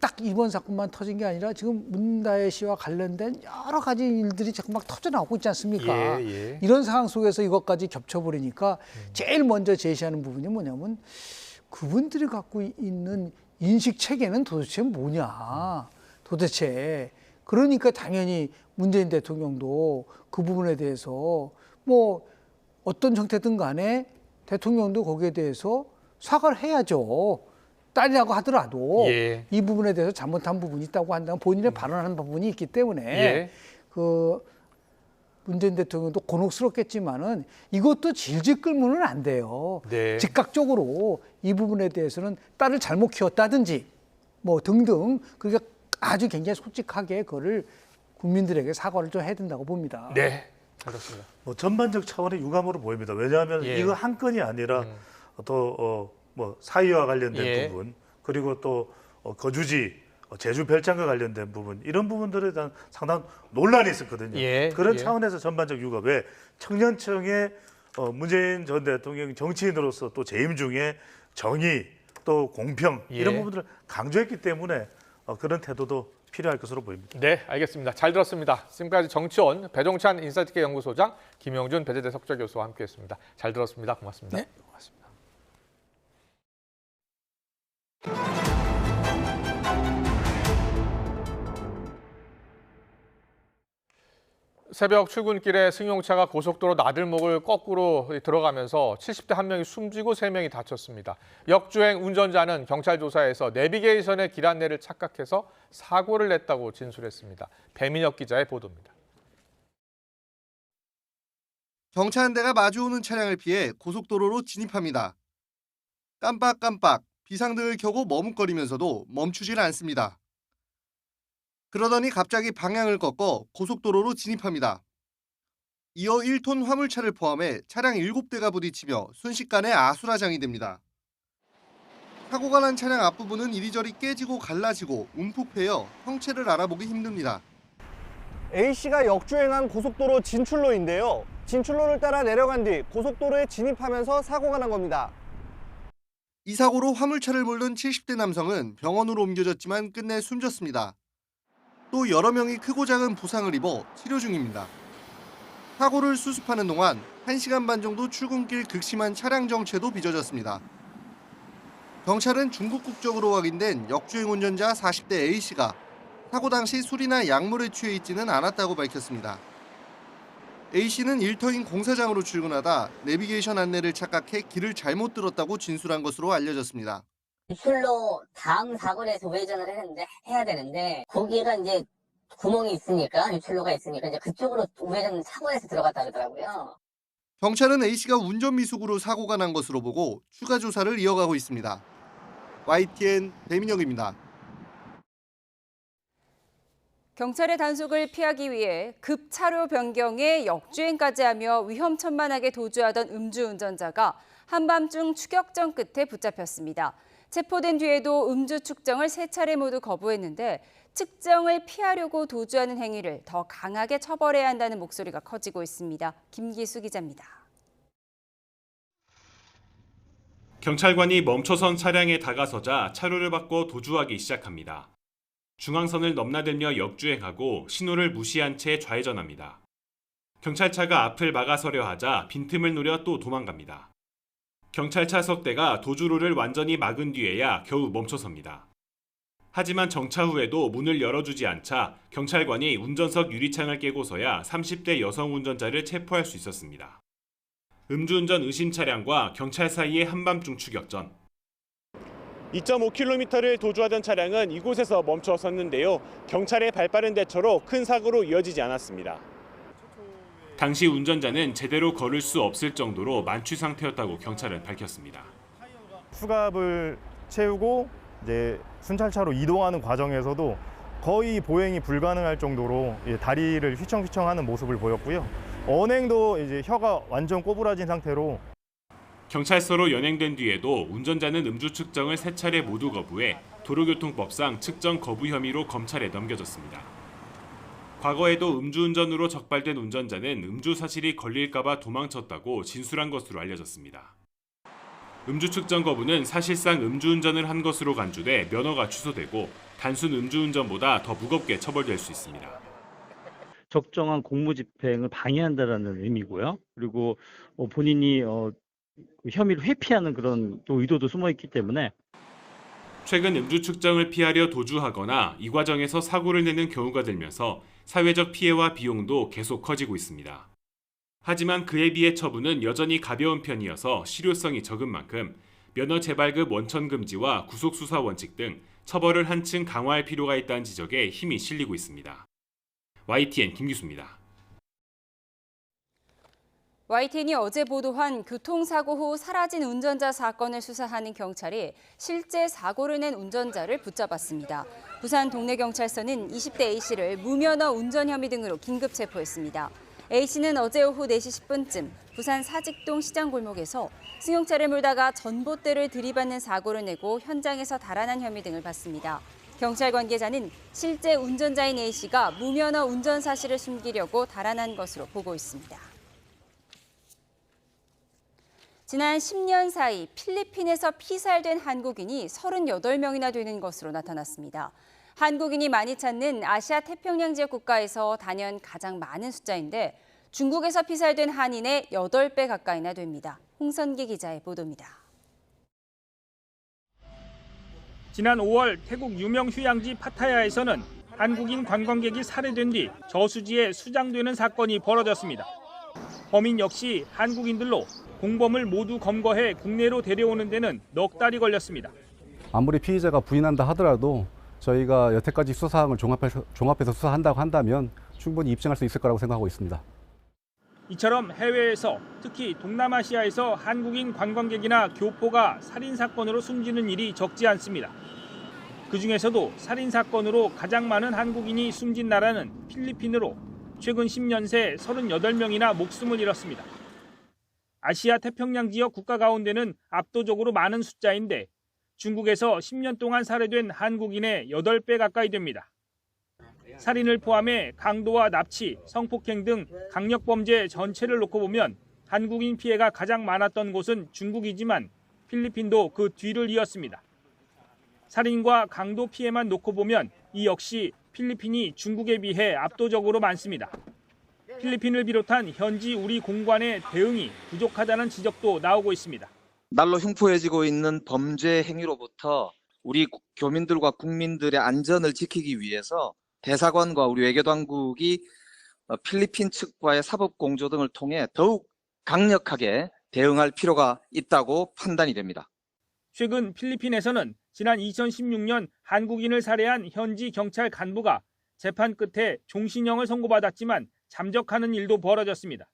딱 이번 사건만 터진 게 아니라 지금 문다혜 씨와 관련된 여러 가지 일들이 자꾸 막 터져나오고 있지 않습니까? 이런 상황 속에서 이것까지 겹쳐버리니까 제일 먼저 제시하는 부분이 뭐냐면 그분들이 갖고 있는 인식 체계는 도대체 뭐냐? 도대체. 그러니까 당연히 문재인 대통령도 그 부분에 대해서 뭐 어떤 형태든 간에 대통령도 거기에 대해서 사과를 해야죠. 딸이라고 하더라도 이 부분에 대해서 잘못한 부분이 있다고 한다면 본인의 발언하는 부분이 있기 때문에 그 문재인 대통령도 곤혹스럽겠지만은 이것도 질질 끌면은 안 돼요. 즉각적으로 이 부분에 대해서는 딸을 잘못 키웠다든지 뭐 등등 그러니까 아주 굉장히 솔직하게 그거를 국민들에게 사과를 좀 해야 된다고 봅니다. 네, 그렇습니다. 뭐 전반적 차원의 유감으로 보입니다. 왜냐하면 이거 한 건이 아니라 또 뭐 사의와 관련된 부분 그리고 또 거주지 제주 별장과 관련된 부분 이런 부분들에 대한 상당한 논란이 있었거든요. 그런 차원에서 전반적 유감 왜 청년층의 문재인 전 대통령 정치인으로서 또 재임 중에 정의 또 공평 이런 부분들을 강조했기 때문에 그런 태도도 필요할 것으로 보입니다. 네, 알겠습니다. 잘 들었습니다. 지금까지 정치원 배종찬 인사이트K 연구소장 김영준 배재대 석좌교수와 함께했습니다. 잘 들었습니다. 고맙습니다. 네, 고맙습니다. 새벽 출근길에 승용차가 고속도로 나들목을 거꾸로 들어가면서 70대 한 명이 숨지고 3명이 다쳤습니다. 역주행 운전자는 경찰 조사에서 내비게이션의 길 안내를 착각해서 사고를 냈다고 진술했습니다. 배민혁 기자의 보도입니다. 경차 한 대가 마주오는 차량을 피해 고속도로로 진입합니다. 깜빡깜빡 비상등을 켜고 머뭇거리면서도 멈추질 않습니다. 그러더니 갑자기 방향을 꺾어 고속도로로 진입합니다. 이어 1톤 화물차를 포함해 차량 7대가 부딪히며 순식간에 아수라장이 됩니다. 사고가 난 차량 앞부분은 이리저리 깨지고 갈라지고 움푹 패여 형체를 알아보기 힘듭니다. A씨가 역주행한 고속도로 진출로인데요. 진출로를 따라 내려간 뒤 고속도로에 진입하면서 사고가 난 겁니다. 이 사고로 화물차를 몰던 70대 남성은 병원으로 옮겨졌지만 끝내 숨졌습니다. 또 여러 명이 크고 작은 부상을 입어 치료 중입니다. 사고를 수습하는 동안 1시간 반 정도 출근길 극심한 차량 정체도 빚어졌습니다. 경찰은 중국 국적으로 확인된 역주행 운전자 40대 A씨가 사고 당시 술이나 약물에 취해 있지는 않았다고 밝혔습니다. A씨는 일터인 공사장으로 출근하다 내비게이션 안내를 착각해 길을 잘못 들었다고 진술한 것으로 알려졌습니다. 유출로 다음 사거리에서 우회전을 해야 되는데 거기가 이제 구멍이 있으니까 유출로가 있으니까 이제 그쪽으로 우회전 사고에서 들어갔다 그러더라고요. 경찰은 A씨가 운전 미숙으로 사고가 난 것으로 보고 추가 조사를 이어가고 있습니다. YTN 배민혁입니다. 경찰의 단속을 피하기 위해 급차로 변경에 역주행까지 하며 위험천만하게 도주하던 음주운전자가 한밤중 추격전 끝에 붙잡혔습니다. 체포된 뒤에도 음주 측정을 3차례 모두 거부했는데 측정을 피하려고 도주하는 행위를 더 강하게 처벌해야 한다는 목소리가 커지고 있습니다. 김기수 기자입니다. 경찰관이 멈춰선 차량에 다가서자 차로를 바꿔 도주하기 시작합니다. 중앙선을 넘나들며 역주행하고 신호를 무시한 채 좌회전합니다. 경찰차가 앞을 막아서려 하자 빈틈을 노려 또 도망갑니다. 경찰차 석 대가 도주로를 완전히 막은 뒤에야 겨우 멈춰섭니다. 하지만 정차 후에도 문을 열어주지 않자 경찰관이 운전석 유리창을 깨고서야 30대 여성 운전자를 체포할 수 있었습니다. 음주운전 의심 차량과 경찰 사이의 한밤중 추격전. 2.5km를 도주하던 차량은 이곳에서 멈춰섰는데요. 경찰의 발빠른 대처로 큰 사고로 이어지지 않았습니다. 당시 운전자는 제대로 걸을 수 없을 정도로 만취 상태였다고 경찰은 밝혔습니다. 수갑을 채우고 이제 순찰차로 이동하는 과정에서도 거의 보행이 불가능할 정도로 다리를 휘청휘청하는 모습을 보였고요. 언행도 이제 혀가 완전 꼬부라진 상태로. 경찰서로 연행된 뒤에도 운전자는 음주 측정을 3차례 모두 거부해 도로교통법상 측정 거부 혐의로 검찰에 넘겨졌습니다. 과거에도 음주운전으로 적발된 운전자는 음주 사실이 걸릴까 봐 도망쳤다고 진술한 것으로 알려졌습니다. 음주 측정 거부는 사실상 음주운전을 한 것으로 간주돼 면허가 취소되고 단순 음주운전보다 더 무겁게 처벌될 수 있습니다. 적정한 공무집행을 방해한다라는 의미고요. 그리고 본인이 혐의를 회피하는 그런 또 의도도 숨어 있기 때문에 최근 음주 측정을 피하려 도주하거나 이 과정에서 사고를 내는 경우가 들면서 사회적 피해와 비용도 계속 커지고 있습니다. 하지만 그에 비해 처분은 여전히 가벼운 편이어서 실효성이 적은 만큼 면허 재발급 원천 금지와 구속 수사 원칙 등 처벌을 한층 강화할 필요가 있다는 지적에 힘이 실리고 있습니다. YTN 김기수입니다. YTN이 어제 보도한 교통사고 후 사라진 운전자 사건을 수사하는 경찰이 실제 사고를 낸 운전자를 붙잡았습니다. 부산 동래경찰서는 20대 A씨를 무면허 운전 혐의 등으로 긴급 체포했습니다. A씨는 어제 오후 4시 10분쯤 부산 사직동 시장골목에서 승용차를 몰다가 전봇대를 들이받는 사고를 내고 현장에서 달아난 혐의 등을 받습니다. 경찰 관계자는 실제 운전자인 A씨가 무면허 운전 사실을 숨기려고 달아난 것으로 보고 있습니다. 지난 10년 사이 필리핀에서 피살된 한국인이 38명이나 되는 것으로 나타났습니다. 한국인이 많이 찾는 아시아 태평양 지역 국가에서 단연 가장 많은 숫자인데 중국에서 피살된 한인의 8배 가까이나 됩니다. 홍선기 기자의 보도입니다. 지난 5월 태국 유명 휴양지 파타야에서는 한국인 관광객이 살해된 뒤 저수지에 수장되는 사건이 벌어졌습니다. 범인 역시 한국인들로 공범을 모두 검거해 국내로 데려오는 데는 넉 달이 걸렸습니다. 아무리 피의자가 부인한다 하더라도 저희가 여태까지 수사항을 종합해서 수사한다고 한다면 충분히 입증할 수 있을 거라고 생각하고 있습니다. 이처럼 해외에서 특히 동남아시아에서 한국인 관광객이나 교포가 살인사건으로 숨지는 일이 적지 않습니다. 그중에서도 살인사건으로 가장 많은 한국인이 숨진 나라는 필리핀으로 최근 10년 새 38명이나 목숨을 잃었습니다. 아시아 태평양 지역 국가 가운데는 압도적으로 많은 숫자인데 중국에서 10년 동안 살해된 한국인의 8배 가까이 됩니다. 살인을 포함해 강도와 납치, 성폭행 등 강력범죄 전체를 놓고 보면 한국인 피해가 가장 많았던 곳은 중국이지만 필리핀도 그 뒤를 이었습니다. 살인과 강도 피해만 놓고 보면 이 역시 필리핀이 중국에 비해 압도적으로 많습니다. 필리핀을 비롯한 현지 우리 공관의 대응이 부족하다는 지적도 나오고 있습니다. 날로 흉포해지고 있는 범죄 행위로부터 우리 교민들과 국민들의 안전을 지키기 위해서 대사관과 우리 외교당국이 필리핀 측과의 사법공조 등을 통해 더욱 강력하게 대응할 필요가 있다고 판단이 됩니다. 최근 필리핀에서는 지난 2016년 한국인을 살해한 현지 경찰 간부가 재판 끝에 종신형을 선고받았지만 잠적하는 일도 벌어졌습니다.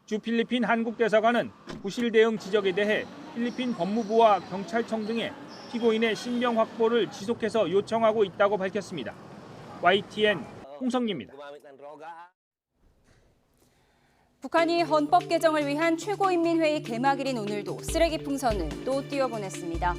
주 필리핀 한국대사관은 부실 대응 지적에 대해 필리핀 법무부와 경찰청 등에 피고인의 신병 확보를 지속해서 요청하고 있다고 밝혔습니다. YTN 홍성기입니다. 북한이 헌법 개정을 위한 최고인민회의 개막일인 오늘도 쓰레기 풍선을 또 띄워보냈습니다.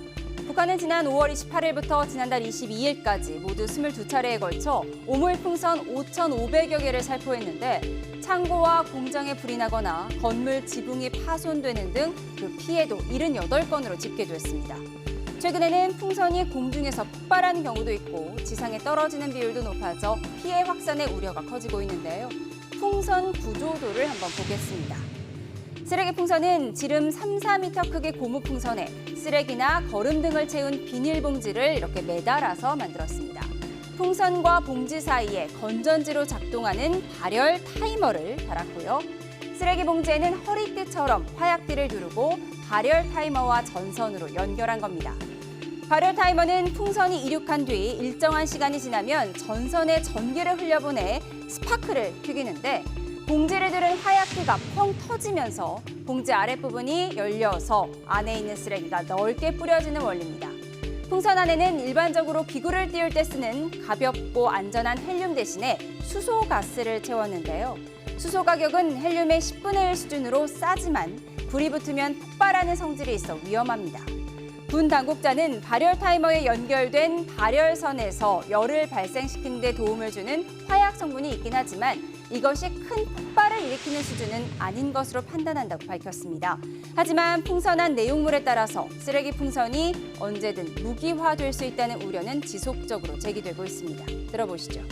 북한은 지난 5월 28일부터 지난달 22일까지 모두 22차례에 걸쳐 오물풍선 5,500여 개를 살포했는데 창고와 공장에 불이 나거나 건물 지붕이 파손되는 등 그 피해도 78건으로 집계됐습니다. 최근에는 풍선이 공중에서 폭발하는 경우도 있고 지상에 떨어지는 비율도 높아져 피해 확산의 우려가 커지고 있는데요. 풍선 구조도를 한번 보겠습니다. 쓰레기 풍선은 지름 3, 4m 크기 고무 풍선에 쓰레기나 거름 등을 채운 비닐봉지를 이렇게 매달아서 만들었습니다. 풍선과 봉지 사이에 건전지로 작동하는 발열 타이머를 달았고요. 쓰레기 봉지에는 허리띠처럼 화약띠를 두르고 발열 타이머와 전선으로 연결한 겁니다. 발열 타이머는 풍선이 이륙한 뒤 일정한 시간이 지나면 전선에 전기를 흘려보내 스파크를 튀기는데 봉지를 들은 화약띠가 펑 터지면서 봉지 아랫부분이 열려서 안에 있는 쓰레기가 넓게 뿌려지는 원리입니다. 풍선 안에는 일반적으로 기구를 띄울 때 쓰는 가볍고 안전한 헬륨 대신에 수소가스를 채웠는데요. 수소 가격은 헬륨의 10분의 1 수준으로 싸지만 불이 붙으면 폭발하는 성질이 있어 위험합니다. 군 당국자는 발열 타이머에 연결된 발열선에서 열을 발생시키는 데 도움을 주는 화약 성분이 있긴 하지만 이것이 큰 폭발을 일으키는 수준은 아닌 것으로 판단한다고 밝혔습니다. 하지만 풍선한 내용물에 따라서 쓰레기 풍선이 언제든 무기화될 수 있다는 우려는 지속적으로 제기되고 있습니다. 들어보시죠.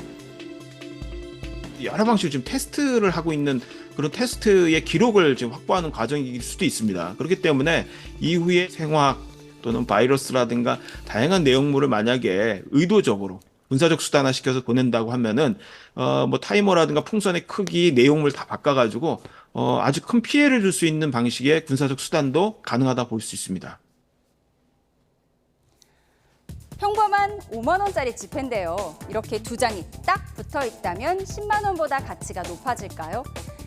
여러 방식으로 지금 테스트를 하고 있는 그런 테스트의 기록을 지금 확보하는 과정일 수도 있습니다. 그렇기 때문에 이후에 생화학 또는 바이러스라든가 다양한 내용물을 만약에 의도적으로 군사적 수단화 시켜서 보낸다고 하면은 뭐 타이머라든가 풍선의 크기, 내용물 다 바꿔가지고 아주 큰 피해를 줄 수 있는 방식의 군사적 수단도 가능하다 볼 수 있습니다. 평범한 5만 원짜리 지폐인데요. 이렇게 두 장이 딱 붙어 있다면 10만 원보다 가치가 높아질까요?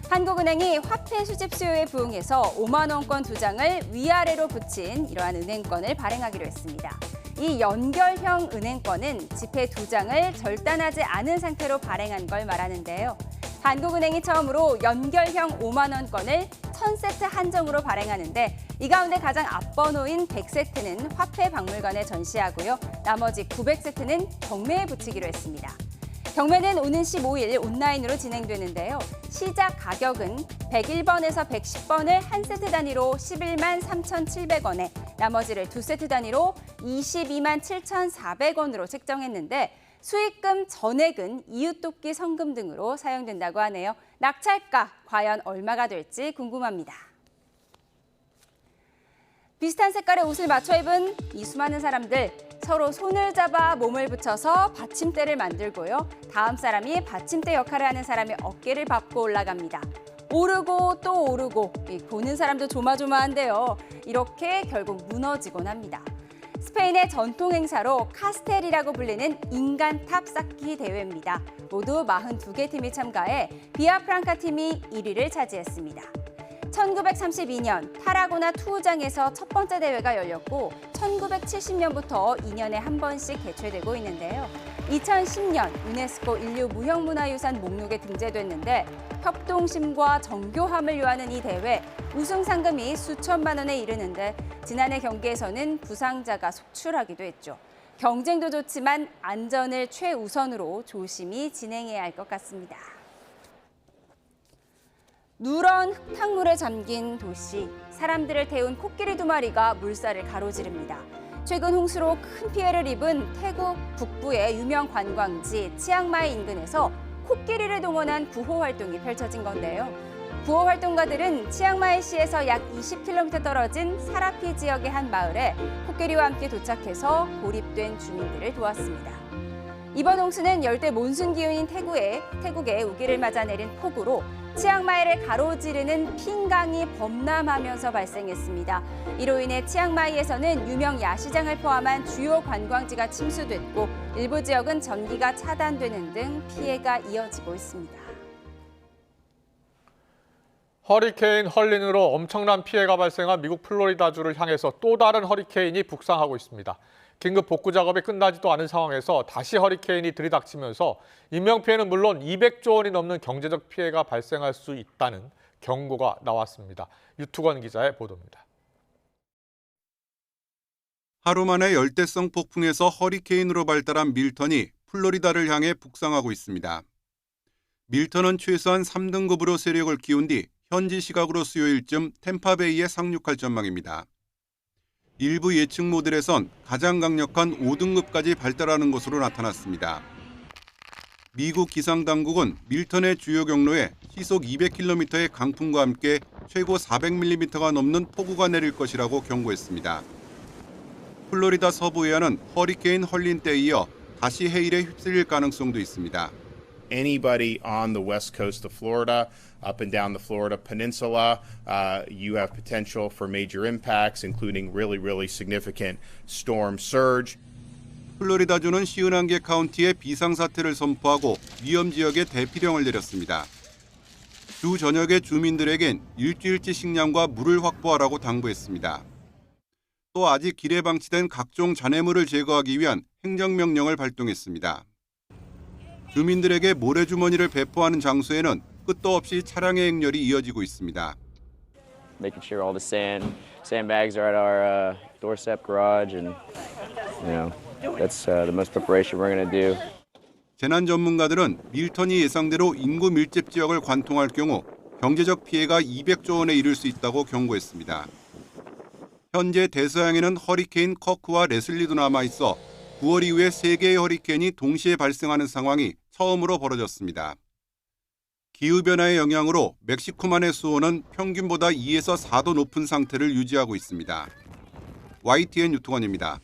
한국은행이 화폐 수집 수요에 부응해서 5만 원권 두 장을 위아래로 붙인 이러한 은행권을 발행하기로 했습니다. 이 연결형 은행권은 지폐 두 장을 절단하지 않은 상태로 발행한 걸 말하는데요. 한국은행이 처음으로 연결형 5만 원권을 1000세트 한정으로 발행하는데 이 가운데 가장 앞번호인 100세트는 화폐박물관에 전시하고요. 나머지 900세트는 경매에 붙이기로 했습니다. 경매는 오는 15일 온라인으로 진행되는데요. 시작 가격은 101번에서 110번을 한 세트 단위로 11만 3,700원에 나머지를 두 세트 단위로 22만 7,400원으로 책정했는데 수익금 전액은 이웃돕기 성금 등으로 사용된다고 하네요. 낙찰가 과연 얼마가 될지 궁금합니다. 비슷한 색깔의 옷을 맞춰 입은 이 수많은 사람들 서로 손을 잡아 몸을 붙여서 받침대를 만들고요. 다음 사람이 받침대 역할을 하는 사람의 어깨를 밟고 올라갑니다. 오르고 또 오르고 보는 사람도 조마조마한데요. 이렇게 결국 무너지곤 합니다. 스페인의 전통 행사로 카스텔이라고 불리는 인간탑 쌓기 대회입니다. 모두 42개 팀이 참가해 비아프랑카 팀이 1위를 차지했습니다. 1932년 타라고나 투우장에서 첫 번째 대회가 열렸고 1970년부터 2년에 한 번씩 개최되고 있는데요. 2010년 유네스코 인류 무형문화유산 목록에 등재됐는데 협동심과 정교함을 요하는 이 대회 우승 상금이 수천만 원에 이르는데 지난해 경기에서는 부상자가 속출하기도 했죠. 경쟁도 좋지만 안전을 최우선으로 조심히 진행해야 할 것 같습니다. 누런 흙탕물에 잠긴 도시, 사람들을 태운 코끼리 2마리가 물살을 가로지릅니다. 최근 홍수로 큰 피해를 입은 태국 북부의 유명 관광지 치앙마이 인근에서 코끼리를 동원한 구호 활동이 펼쳐진 건데요. 구호 활동가들은 치앙마이시에서 약 20km 떨어진 사라피 지역의 한 마을에 코끼리와 함께 도착해서 고립된 주민들을 도왔습니다. 이번 홍수는 열대 몬순 기운인 태국의 우기를 맞아 내린 폭우로 치앙마이를 가로지르는 핑강이 범람하면서 발생했습니다. 이로 인해 치앙마이에서는 유명 야시장을 포함한 주요 관광지가 침수됐고 일부 지역은 전기가 차단되는 등 피해가 이어지고 있습니다. 허리케인 헐린으로 엄청난 피해가 발생한 미국 플로리다주를 향해서 또 다른 허리케인이 북상하고 있습니다. 긴급 복구 작업이 끝나지도 않은 상황에서 다시 허리케인이 들이닥치면서 인명피해는 물론 200조 원이 넘는 경제적 피해가 발생할 수 있다는 경고가 나왔습니다. 유투건 기자의 보도입니다. 하루 만에 열대성 폭풍에서 허리케인으로 발달한 밀턴이 플로리다를 향해 북상하고 있습니다. 밀턴은 최소한 3등급으로 세력을 키운 뒤 현지 시각으로 수요일쯤 템파베이에 상륙할 전망입니다. 일부 예측 모델에선 가장 강력한 5등급까지 발달하는 것으로 나타났습니다. 미국 기상당국은 밀턴의 주요 경로에 시속 200km의 강풍과 함께 최고 400mm가 넘는 폭우가 내릴 것이라고 경고했습니다. 플로리다 서부 해안은 허리케인 헐린 때에 이어 다시 해일에 휩쓸릴 가능성도 있습니다. Anybody on the west coast of Florida, up and down the Florida Peninsula, you have potential for major impacts, including really significant storm surge. 플로리다주는 51개 카운티에 비상사태를 선포하고 위험 지역에 대피령을 내렸습니다. 주 전역의 주민들에겐 일주일치 식량과 물을 확보하라고 당부했습니다. 또 아직 길에 방치된 각종 잔해물을 제거하기 위한 행정명령을 발동했습니다. 주민들에게 모래주머니를 배포하는 장소에는 끝도 없이 차량의 행렬이 이어지고 있습니다. Making sure all the sandbags are at our doorstep garage, and that's the most preparation we're going to do. 재난 전문가들은 밀턴이 예상대로 인구 밀집 지역을 관통할 경우 경제적 피해가 200조 원에 이를 수 있다고 경고했습니다. 현재 대서양에는 허리케인 커크와 레슬리도 남아 있어 9월 이후에 3개의 허리케인이 동시에 발생하는 상황이 처음으로 벌어졌습니다. 기후변화의 영향으로 멕시코만의 수온은 평균보다 2에서 4도 높은 상태를 유지하고 있습니다. YTN 유통원입니다.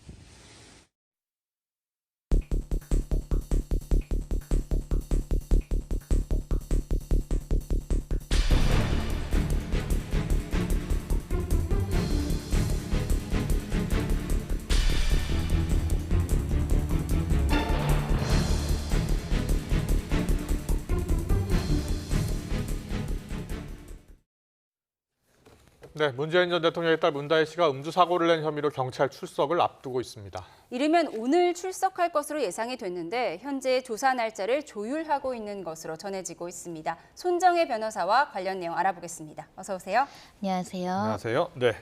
네, 문재인 전 대통령의 딸 문다혜 씨가 음주 사고를 낸 혐의로 경찰 출석을 앞두고 있습니다. 이르면 오늘 출석할 것으로 예상이 됐는데 현재 조사 날짜를 조율하고 있는 것으로 전해지고 있습니다. 손정혜 변호사와 관련 내용 알아보겠습니다. 어서 오세요. 안녕하세요. 안녕하세요. 네,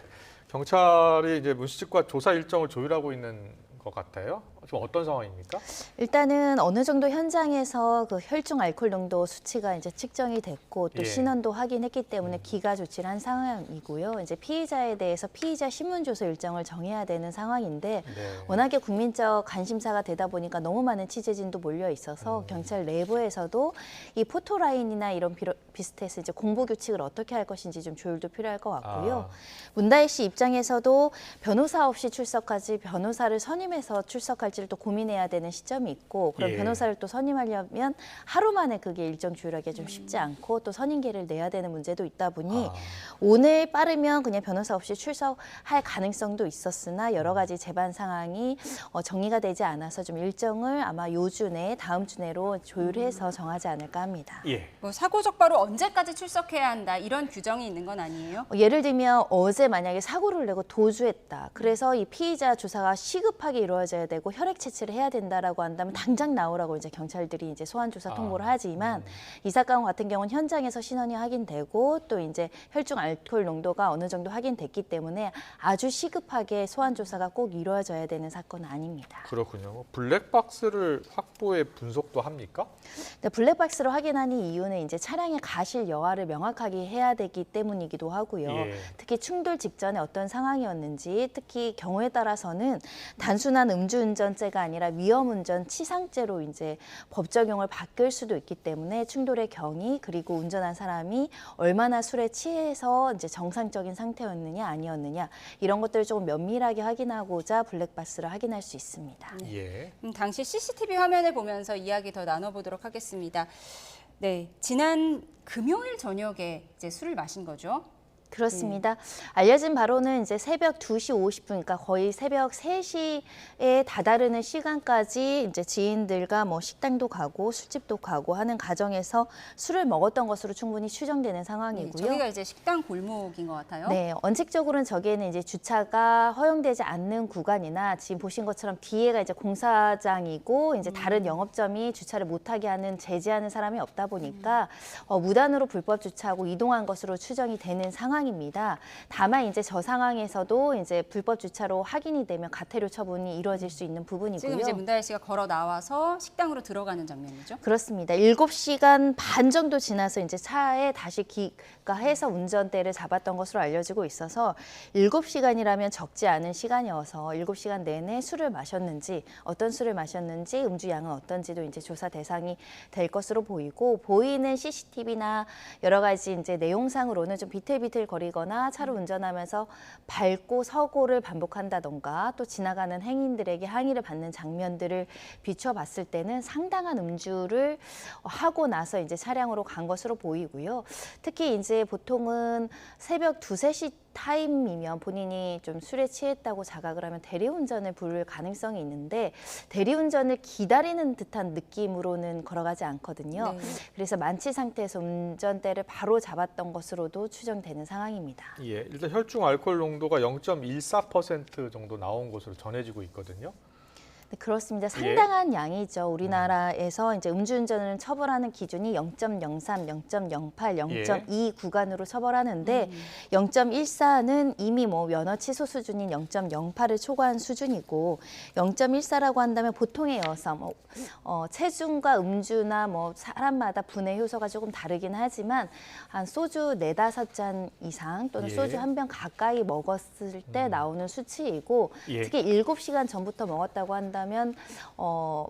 경찰이 이제 문 씨 측과 조사 일정을 조율하고 있는 것 같아요. 지금 어떤 상황입니까? 일단은 어느 정도 현장에서 그 혈중 알코올 농도 수치가 이제 측정이 됐고 또 예. 신원도 확인했기 때문에 기가 조치를 한 상황이고요. 이제 피의자에 대해서 피의자 신문 조서 일정을 정해야 되는 상황인데 워낙에 국민적 관심사가 되다 보니까 너무 많은 취재진도 몰려 있어서 경찰 내부에서도 이 포토라인이나 이런 비슷해서 이제 공보 규칙을 어떻게 할 것인지 좀 조율도 필요할 것 같고요. 문다혜 씨 입장에서도 변호사 없이 출석하지 변호사를 선임해서 출석할지를 또 고민해야 되는 시점이 있고 그럼 변호사를 또 선임하려면 하루 만에 그게 일정 조율하기가 좀 쉽지 않고 또 선임계를 내야 되는 문제도 있다 보니 오늘 빠르면 그냥 변호사 없이 출석할 가능성도 있었으나 여러 가지 재반 상황이 정리가 되지 않아서 좀 일정을 아마 요주 내 다음 주 내로 조율해서 정하지 않을까 합니다. 뭐 사고 적바로 언제까지 출석해야 한다 이런 규정이 있는 건 아니에요? 예를 들면 어제 만약에 사고를 내고 도주했다. 그래서 이 피의자 조사가 시급하게 이루어져야 되고 혈액 채취를 해야 된다라고 한다면 당장 나오라고 이제 경찰들이 이제 소환 조사 통보를 하지만 이 사건 같은 경우는 현장에서 신원이 확인되고 또 이제 혈중 알코올 농도가 어느 정도 확인됐기 때문에 아주 시급하게 소환 조사가 꼭 이루어져야 되는 사건은 아닙니다. 그렇군요. 블랙박스를 확보해 분석도 합니까? 네, 블랙박스로 확인하는 이유는 이제 차량의 가실 여하를 명확하게 해야 되기 때문이기도 하고요. 특히 충돌 직전에 어떤 상황이었는지 특히 경우에 따라서는 단순한 음주운전죄가 아니라 위험운전 치상죄로 이제 법 적용을 바뀔 수도 있기 때문에 충돌의 경위 그리고 운전한 사람이 얼마나 술에 취해서 이제 정상적인 상태였느냐 아니었느냐 이런 것들을 조금 면밀하게 확인하고자 블랙박스를 확인할 수 있습니다. 당시 CCTV 화면을 보면서 이야기 더 나눠보도록 하겠습니다. 네, 지난 금요일 저녁에 이제 술을 마신 거죠? 그렇습니다. 알려진 바로는 이제 새벽 2시 50분, 그러니까 거의 새벽 3시에 다다르는 시간까지 이제 지인들과 뭐 식당도 가고 술집도 가고 하는 과정에서 술을 먹었던 것으로 충분히 추정되는 상황이고요. 저기가 이제 식당 골목인 것 같아요. 네, 원칙적으로는 저기에는 이제 주차가 허용되지 않는 구간이나 지금 보신 것처럼 뒤에가 이제 공사장이고 이제 다른 영업점이 주차를 못하게 하는 제지하는 사람이 없다 보니까 무단으로 불법 주차하고 이동한 것으로 추정이 되는 상황. 상황입니다. 다만 이제 저 상황에서도 이제 불법 주차로 확인이 되면 가태료 처분이 이루어질 수 있는 부분이고요. 지금 이제 문다혜 씨가 걸어 나와서 식당으로 들어가는 장면이죠? 그렇습니다. 7시간 반 정도 지나서 이제 차에 다시 귀가해서 운전대를 잡았던 것으로 알려지고 있어서 7시간이라면 적지 않은 시간이어서 7시간 내내 술을 마셨는지, 어떤 술을 마셨는지, 음주 양은 어떤지도 이제 조사 대상이 될 것으로 보이고, 보이는 CCTV나 여러 가지 이제 내용상으로는 좀 비틀비틀거리거나 차로 운전하면서 밟고 서고를 반복한다던가 또 지나가는 행인들에게 항의를 받는 장면들을 비춰봤을 때는 상당한 음주를 하고 나서 이제 차량으로 간 것으로 보이고요. 특히 이제 보통은 새벽 2, 3시 타임이면 본인이 좀 술에 취했다고 자각을 하면 대리운전을 부를 가능성이 있는데 대리운전을 기다리는 듯한 느낌으로는 걸어가지 않거든요. 네. 그래서 만취 상태에서 운전대를 바로 잡았던 것으로도 추정되는 상황입니다. 예, 일단 혈중 알코올 농도가 0.14% 정도 나온 것으로 전해지고 있거든요. 네, 그렇습니다. 상당한 양이죠. 우리나라에서 이제 음주운전을 처벌하는 기준이 0.03, 0.08, 0.2 구간으로 처벌하는데 0.14는 이미 뭐 면허 취소 수준인 0.08을 초과한 수준이고 0.14라고 한다면 보통에 이어서 뭐 체중과 음주나 뭐 사람마다 분해 효소가 조금 다르긴 하지만 한 소주 4-5잔 이상 또는 소주 한 병 가까이 먹었을 때 나오는 수치이고 특히 7시간 전부터 먹었다고 한다면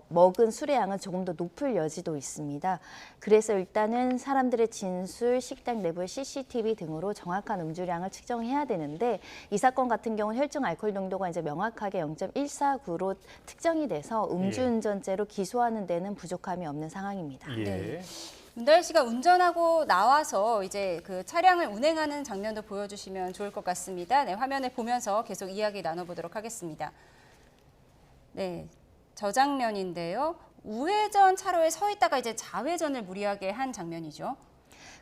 먹은 술의 양은 조금 더 높을 여지도 있습니다. 그래서 일단은 사람들의 진술, 식당 내부의 CCTV 등으로 정확한 음주량을 측정해야 되는데 이 사건 같은 경우는 혈중 알코올 농도가 이제 명확하게 0.149로 특정이 돼서 음주운전죄로 기소하는 데는 부족함이 없는 상황입니다. 네. 문다혜 씨가 운전하고 나와서 이제 그 차량을 운행하는 장면도 보여주시면 좋을 것 같습니다. 네, 화면을 보면서 계속 이야기 나눠보도록 하겠습니다. 네, 저 장면인데요. 우회전 차로에 서 있다가 이제 좌회전을 무리하게 한 장면이죠.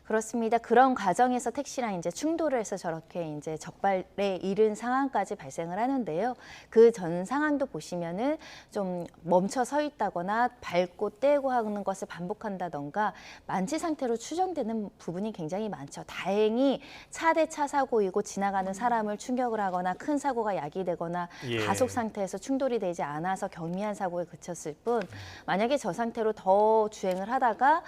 그렇습니다. 그런 과정에서 택시랑 이제 충돌을 해서 저렇게 이제 적발에 이른 상황까지 발생을 하는데요. 그 전 상황도 보시면은 좀 멈춰 서 있다거나 밟고 떼고 하는 것을 반복한다던가 만취 상태로 추정되는 부분이 굉장히 많죠. 다행히 차 대 차 사고이고 지나가는 사람을 충격을 하거나 큰 사고가 야기되거나 가속 상태에서 충돌이 되지 않아서 경미한 사고에 그쳤을 뿐 만약에 저 상태로 더 주행을 하다가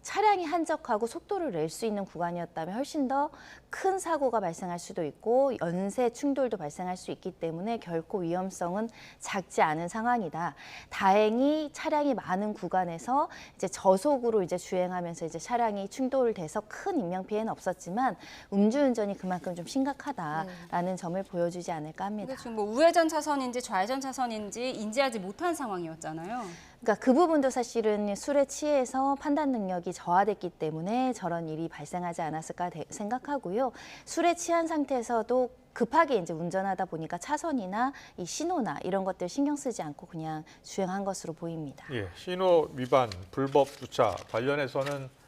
차량이 한적하고 속도를 낼 수 있는 구간이었다면 훨씬 더 큰 사고가 발생할 수도 있고 연쇄 충돌도 발생할 수 있기 때문에 결코 위험성은 작지 않은 상황이다. 다행히 차량이 많은 구간에서 이제 저속으로 이제 주행하면서 이제 차량이 충돌돼서 큰 인명 피해는 없었지만 음주운전이 그만큼 좀 심각하다라는 점을 보여주지 않을까 합니다. 지금 뭐 우회전 차선인지 좌회전 차선인지 인지하지 못한 상황이었잖아요. 그러니까 그 부분도 사실은 술에 취해서 판단 능력이 저하됐기 때문에 저런 일이 발생하지 않았을까 생각하고요. 술에 취한 상태에서도 급하게 이제 운전하다 보니까 차선이나 이 신호나 이런 것들 신경 쓰지 않고 그냥 주행한 것으로 보입니다. 예, 신호 위반, 불법 주차 관련해서는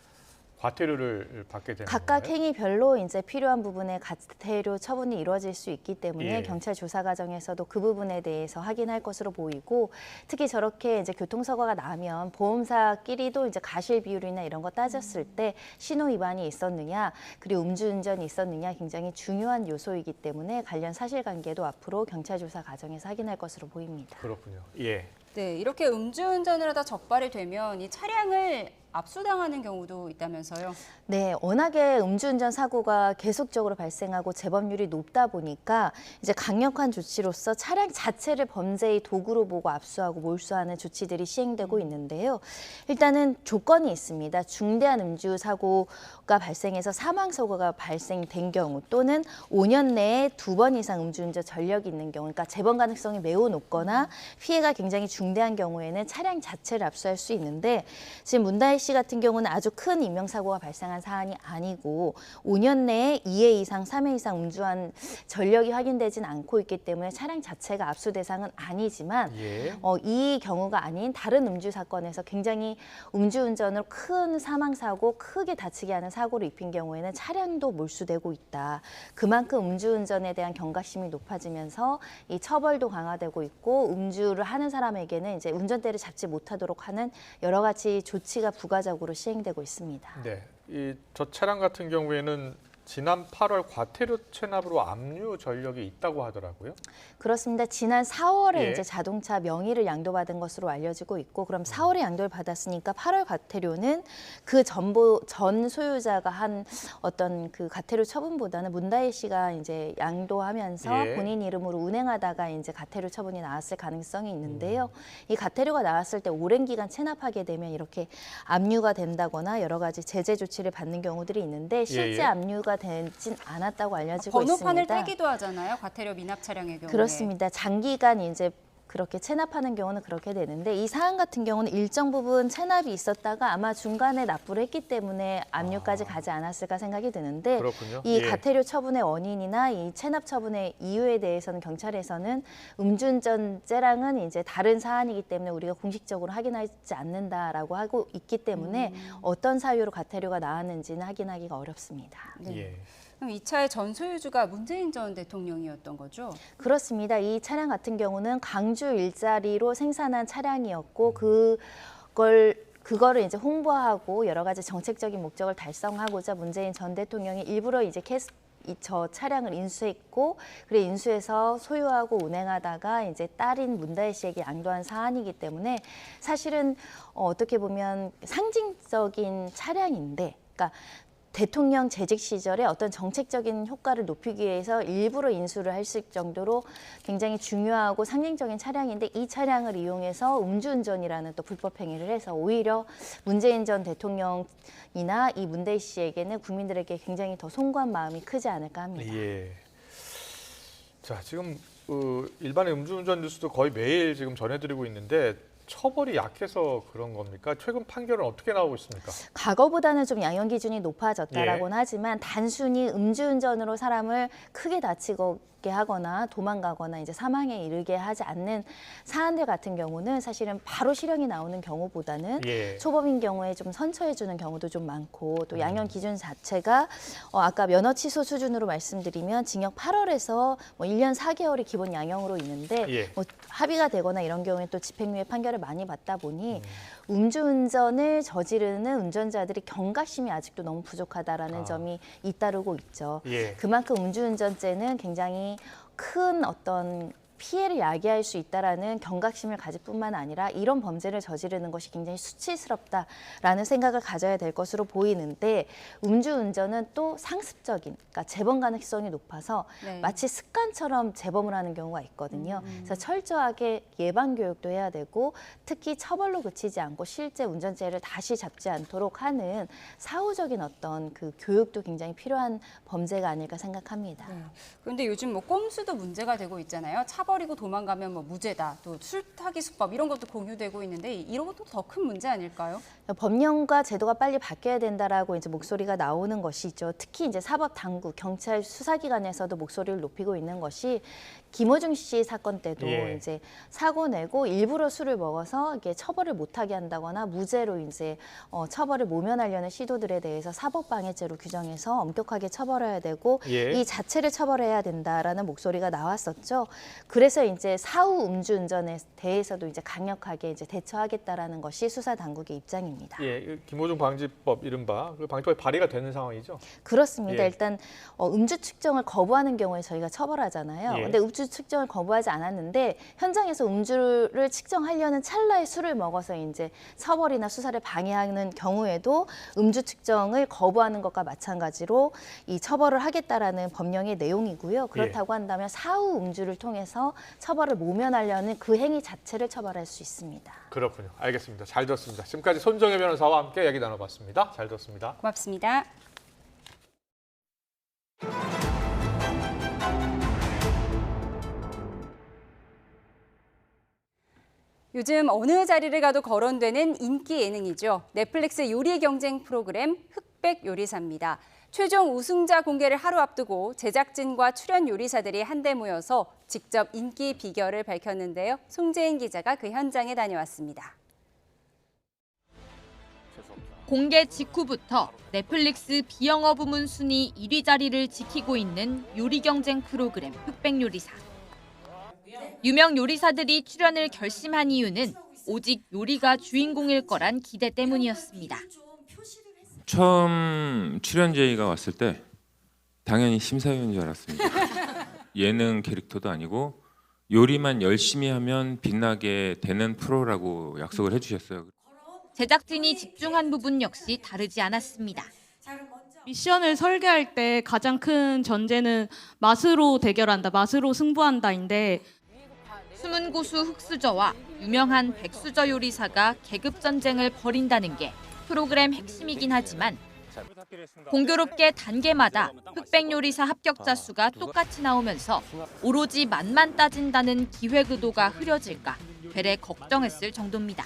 과태료를 받게 되는 각각 건가요? 행위별로 이제 필요한 부분에 가태료 처분이 이루어질 수 있기 때문에 예. 경찰 조사 과정에서도 그 부분에 대해서 확인할 것으로 보이고 특히 저렇게 이제 교통사고가 나면 보험사끼리도 이제 가실 비율이나 이런 거 따졌을 때 신호 위반이 있었느냐 그리고 음주운전이 있었느냐 굉장히 중요한 요소이기 때문에 관련 사실관계도 앞으로 경찰 조사 과정에서 확인할 것으로 보입니다. 그렇군요. 예. 네, 이렇게 음주운전을 하다 적발이 되면 이 차량을 압수당하는 경우도 있다면서요? 네, 워낙에 음주운전 사고가 계속적으로 발생하고 재범률이 높다 보니까 이제 강력한 조치로서 차량 자체를 범죄의 도구로 보고 압수하고 몰수하는 조치들이 시행되고 있는데요. 일단은 조건이 있습니다. 중대한 음주 사고가 발생해서 사망 사고가 발생된 경우 또는 5년 내에 2번 이상 음주운전 전력이 있는 경우, 그러니까 재범 가능성이 매우 높거나 피해가 굉장히 중대한 경우에는 차량 자체를 압수할 수 있는데 지금 문다혜 씨 같은 경우는 아주 큰 인명사고가 발생한 사안이 아니고 5년 내에 2회 이상, 3회 이상 음주한 전력이 확인되진 않고 있기 때문에 차량 자체가 압수 대상은 아니지만 이 경우가 아닌 다른 음주 사건에서 굉장히 음주운전으로 큰 사망사고, 크게 다치게 하는 사고를 입힌 경우에는 차량도 몰수되고 있다. 그만큼 음주운전에 대한 경각심이 높아지면서 이 처벌도 강화되고 있고 음주를 하는 사람에게는 이제 운전대를 잡지 못하도록 하는 여러 가지 조치가 부과적으로 시행되고 있습니다. 네, 저 차량 같은 경우에는 지난 8월 과태료 체납으로 압류 전력이 있다고 하더라고요. 그렇습니다. 지난 4월에 예. 이제 자동차 명의를 양도받은 것으로 알려지고 있고, 그럼 4월에 양도를 받았으니까 8월 과태료는 그 전 소유자가 한 어떤 그 과태료 처분보다는 문다혜 씨가 이제 양도하면서 예. 본인 이름으로 운행하다가 이제 과태료 처분이 나왔을 가능성이 있는데요. 이 과태료가 나왔을 때 오랜 기간 체납하게 되면 이렇게 압류가 된다거나 여러 가지 제재 조치를 받는 경우들이 있는데 실제 압류가 되진 않았다고 알려지고 번호판을 있습니다. 떼기도 하잖아요. 과태료 미납 차량의 경우에. 그렇습니다. 장기간 이제 그렇게 체납하는 경우는 그렇게 되는데 이 사안 같은 경우는 일정 부분 체납이 있었다가 아마 중간에 납부를 했기 때문에 압류까지 가지 않았을까 생각이 드는데 그렇군요. 이 예. 과태료 처분의 원인이나 이 체납 처분의 이유에 대해서는 경찰에서는 음주운전죄랑은 이제 다른 사안이기 때문에 우리가 공식적으로 확인하지 않는다라고 하고 있기 때문에 어떤 사유로 과태료가 나왔는지는 확인하기가 어렵습니다. 예. 그럼 이 차의 전 소유주가 문재인 전 대통령이었던 거죠? 그렇습니다. 이 차량 같은 경우는 광주 일자리로 생산한 차량이었고 그거를 이제 홍보하고 여러 가지 정책적인 목적을 달성하고자 문재인 전 대통령이 일부러 이제 저 차량을 인수했고, 그래 인수해서 소유하고 운행하다가 이제 딸인 문다혜 씨에게 양도한 사안이기 때문에 사실은 어떻게 보면 상징적인 차량인데, 그러니까 대통령 재직 시절에 어떤 정책적인 효과를 높이기 위해서 일부러 인수를 했을 정도로 굉장히 중요하고 상징적인 차량인데 이 차량을 이용해서 음주운전이라는 또 불법 행위를 해서 오히려 문재인 전 대통령이나 이 문다혜 씨에게는 국민들에게 굉장히 더 송구한 마음이 크지 않을까 합니다. 예. 자, 지금 일반의 음주운전 뉴스도 거의 매일 지금 전해드리고 있는데 처벌이 약해서 그런 겁니까? 최근 판결은 어떻게 나오고 있습니까? 과거보다는 좀 양형 기준이 높아졌다라고는 하지만 단순히 음주운전으로 사람을 크게 다치게 하거나 도망가거나 이제 사망에 이르게 하지 않는 사안들 같은 경우는 사실은 바로 실형이 나오는 경우보다는 초범인 경우에 좀 선처해주는 경우도 좀 많고 또 양형 기준 자체가 아까 면허 취소 수준으로 말씀드리면 징역 8월에서 뭐 1년 4개월이 기본 양형으로 있는데 뭐 합의가 되거나 이런 경우에 또 집행유예 판결을 많이 받다 보니 음주운전을 저지르는 운전자들이 경각심이 아직도 너무 부족하다라는 점이 잇따르고 있죠. 그만큼 음주운전죄는 굉장히 큰 어떤 피해를 야기할 수 있다라는 경각심을 가질 뿐만 아니라 이런 범죄를 저지르는 것이 굉장히 수치스럽다라는 생각을 가져야 될 것으로 보이는데 음주운전은 또 상습적인, 그러니까 재범 가능성이 높아서 마치 습관처럼 재범을 하는 경우가 있거든요. 그래서 철저하게 예방 교육도 해야 되고 특히 처벌로 그치지 않고 실제 운전죄를 다시 잡지 않도록 하는 사후적인 어떤 그 교육도 굉장히 필요한 범죄가 아닐까 생각합니다. 그런데 요즘 뭐 꼼수도 문제가 되고 있잖아요. 차버리고 도망가면 뭐 무죄다. 또 술타기 수법 이런 것도 공유되고 있는데 이런 것도 더 큰 문제 아닐까요? 법령과 제도가 빨리 바뀌어야 된다라고 이제 목소리가 나오는 것이죠. 특히 이제 사법 당국, 경찰 수사기관에서도 목소리를 높이고 있는 것이 김호중 씨 사건 때도 이제 사고 내고 일부러 술을 먹어서 이게 처벌을 못하게 한다거나 무죄로 이제 처벌을 모면하려는 시도들에 대해서 사법방해죄로 규정해서 엄격하게 처벌해야 되고 이 자체를 처벌해야 된다라는 목소리가 나왔었죠. 그래서 이제 사후 음주운전에 대해서도 이제 강력하게 이제 대처하겠다라는 것이 수사 당국의 입장입니다. 김호중 방지법 이른바 그 방지법이 발의가 되는 상황이죠. 그렇습니다. 일단 음주 측정을 거부하는 경우에 저희가 처벌하잖아요. 근데 음주 측정을 거부하지 않았는데 현장에서 음주를 측정하려는 찰나에 술을 먹어서 이제 처벌이나 수사를 방해하는 경우에도 음주 측정을 거부하는 것과 마찬가지로 이 처벌을 하겠다라는 법령의 내용이고요. 그렇다고 한다면 사후 음주를 통해서 처벌을 모면하려는 그 행위 자체를 처벌할 수 있습니다. 그렇군요. 알겠습니다. 잘 들었습니다. 지금까지 손정혜 변호사와 함께 얘기 나눠봤습니다. 잘 들었습니다. 고맙습니다. 요즘 어느 자리를 가도 거론되는 인기 예능이죠. 넷플릭스 요리 경쟁 프로그램 흑백 요리사입니다. 최종 우승자 공개를 하루 앞두고 제작진과 출연 요리사들이 한데 모여서 직접 인기 비결을 밝혔는데요. 송재인 기자가 그 현장에 다녀왔습니다. 공개 직후부터 넷플릭스 비영어 부문 순위 1위 자리를 지키고 있는 요리 경쟁 프로그램 흑백 요리사. 유명 요리사들이 출연을 결심한 이유는 오직 요리가 주인공일 거란 기대 때문이었습니다. 처음 출연 제의가 왔을 때 당연히 심사위원인 줄 알았습니다. 예능 캐릭터도 아니고 요리만 열심히 하면 빛나게 되는 프로라고 약속을 해주셨어요. 제작진이 집중한 부분 역시 다르지 않았습니다. 미션을 설계할 때 가장 큰 전제는 맛으로 대결한다, 맛으로 승부한다인데 숨은 고수 흑수저와 유명한 백수저 요리사가 계급 전쟁을 벌인다는 게 프로그램 핵심이긴 하지만 공교롭게 단계마다 흑백 요리사 합격자 수가 똑같이 나오면서 오로지 맛만 따진다는 기획 의도가 흐려질까 되레 걱정했을 정도입니다.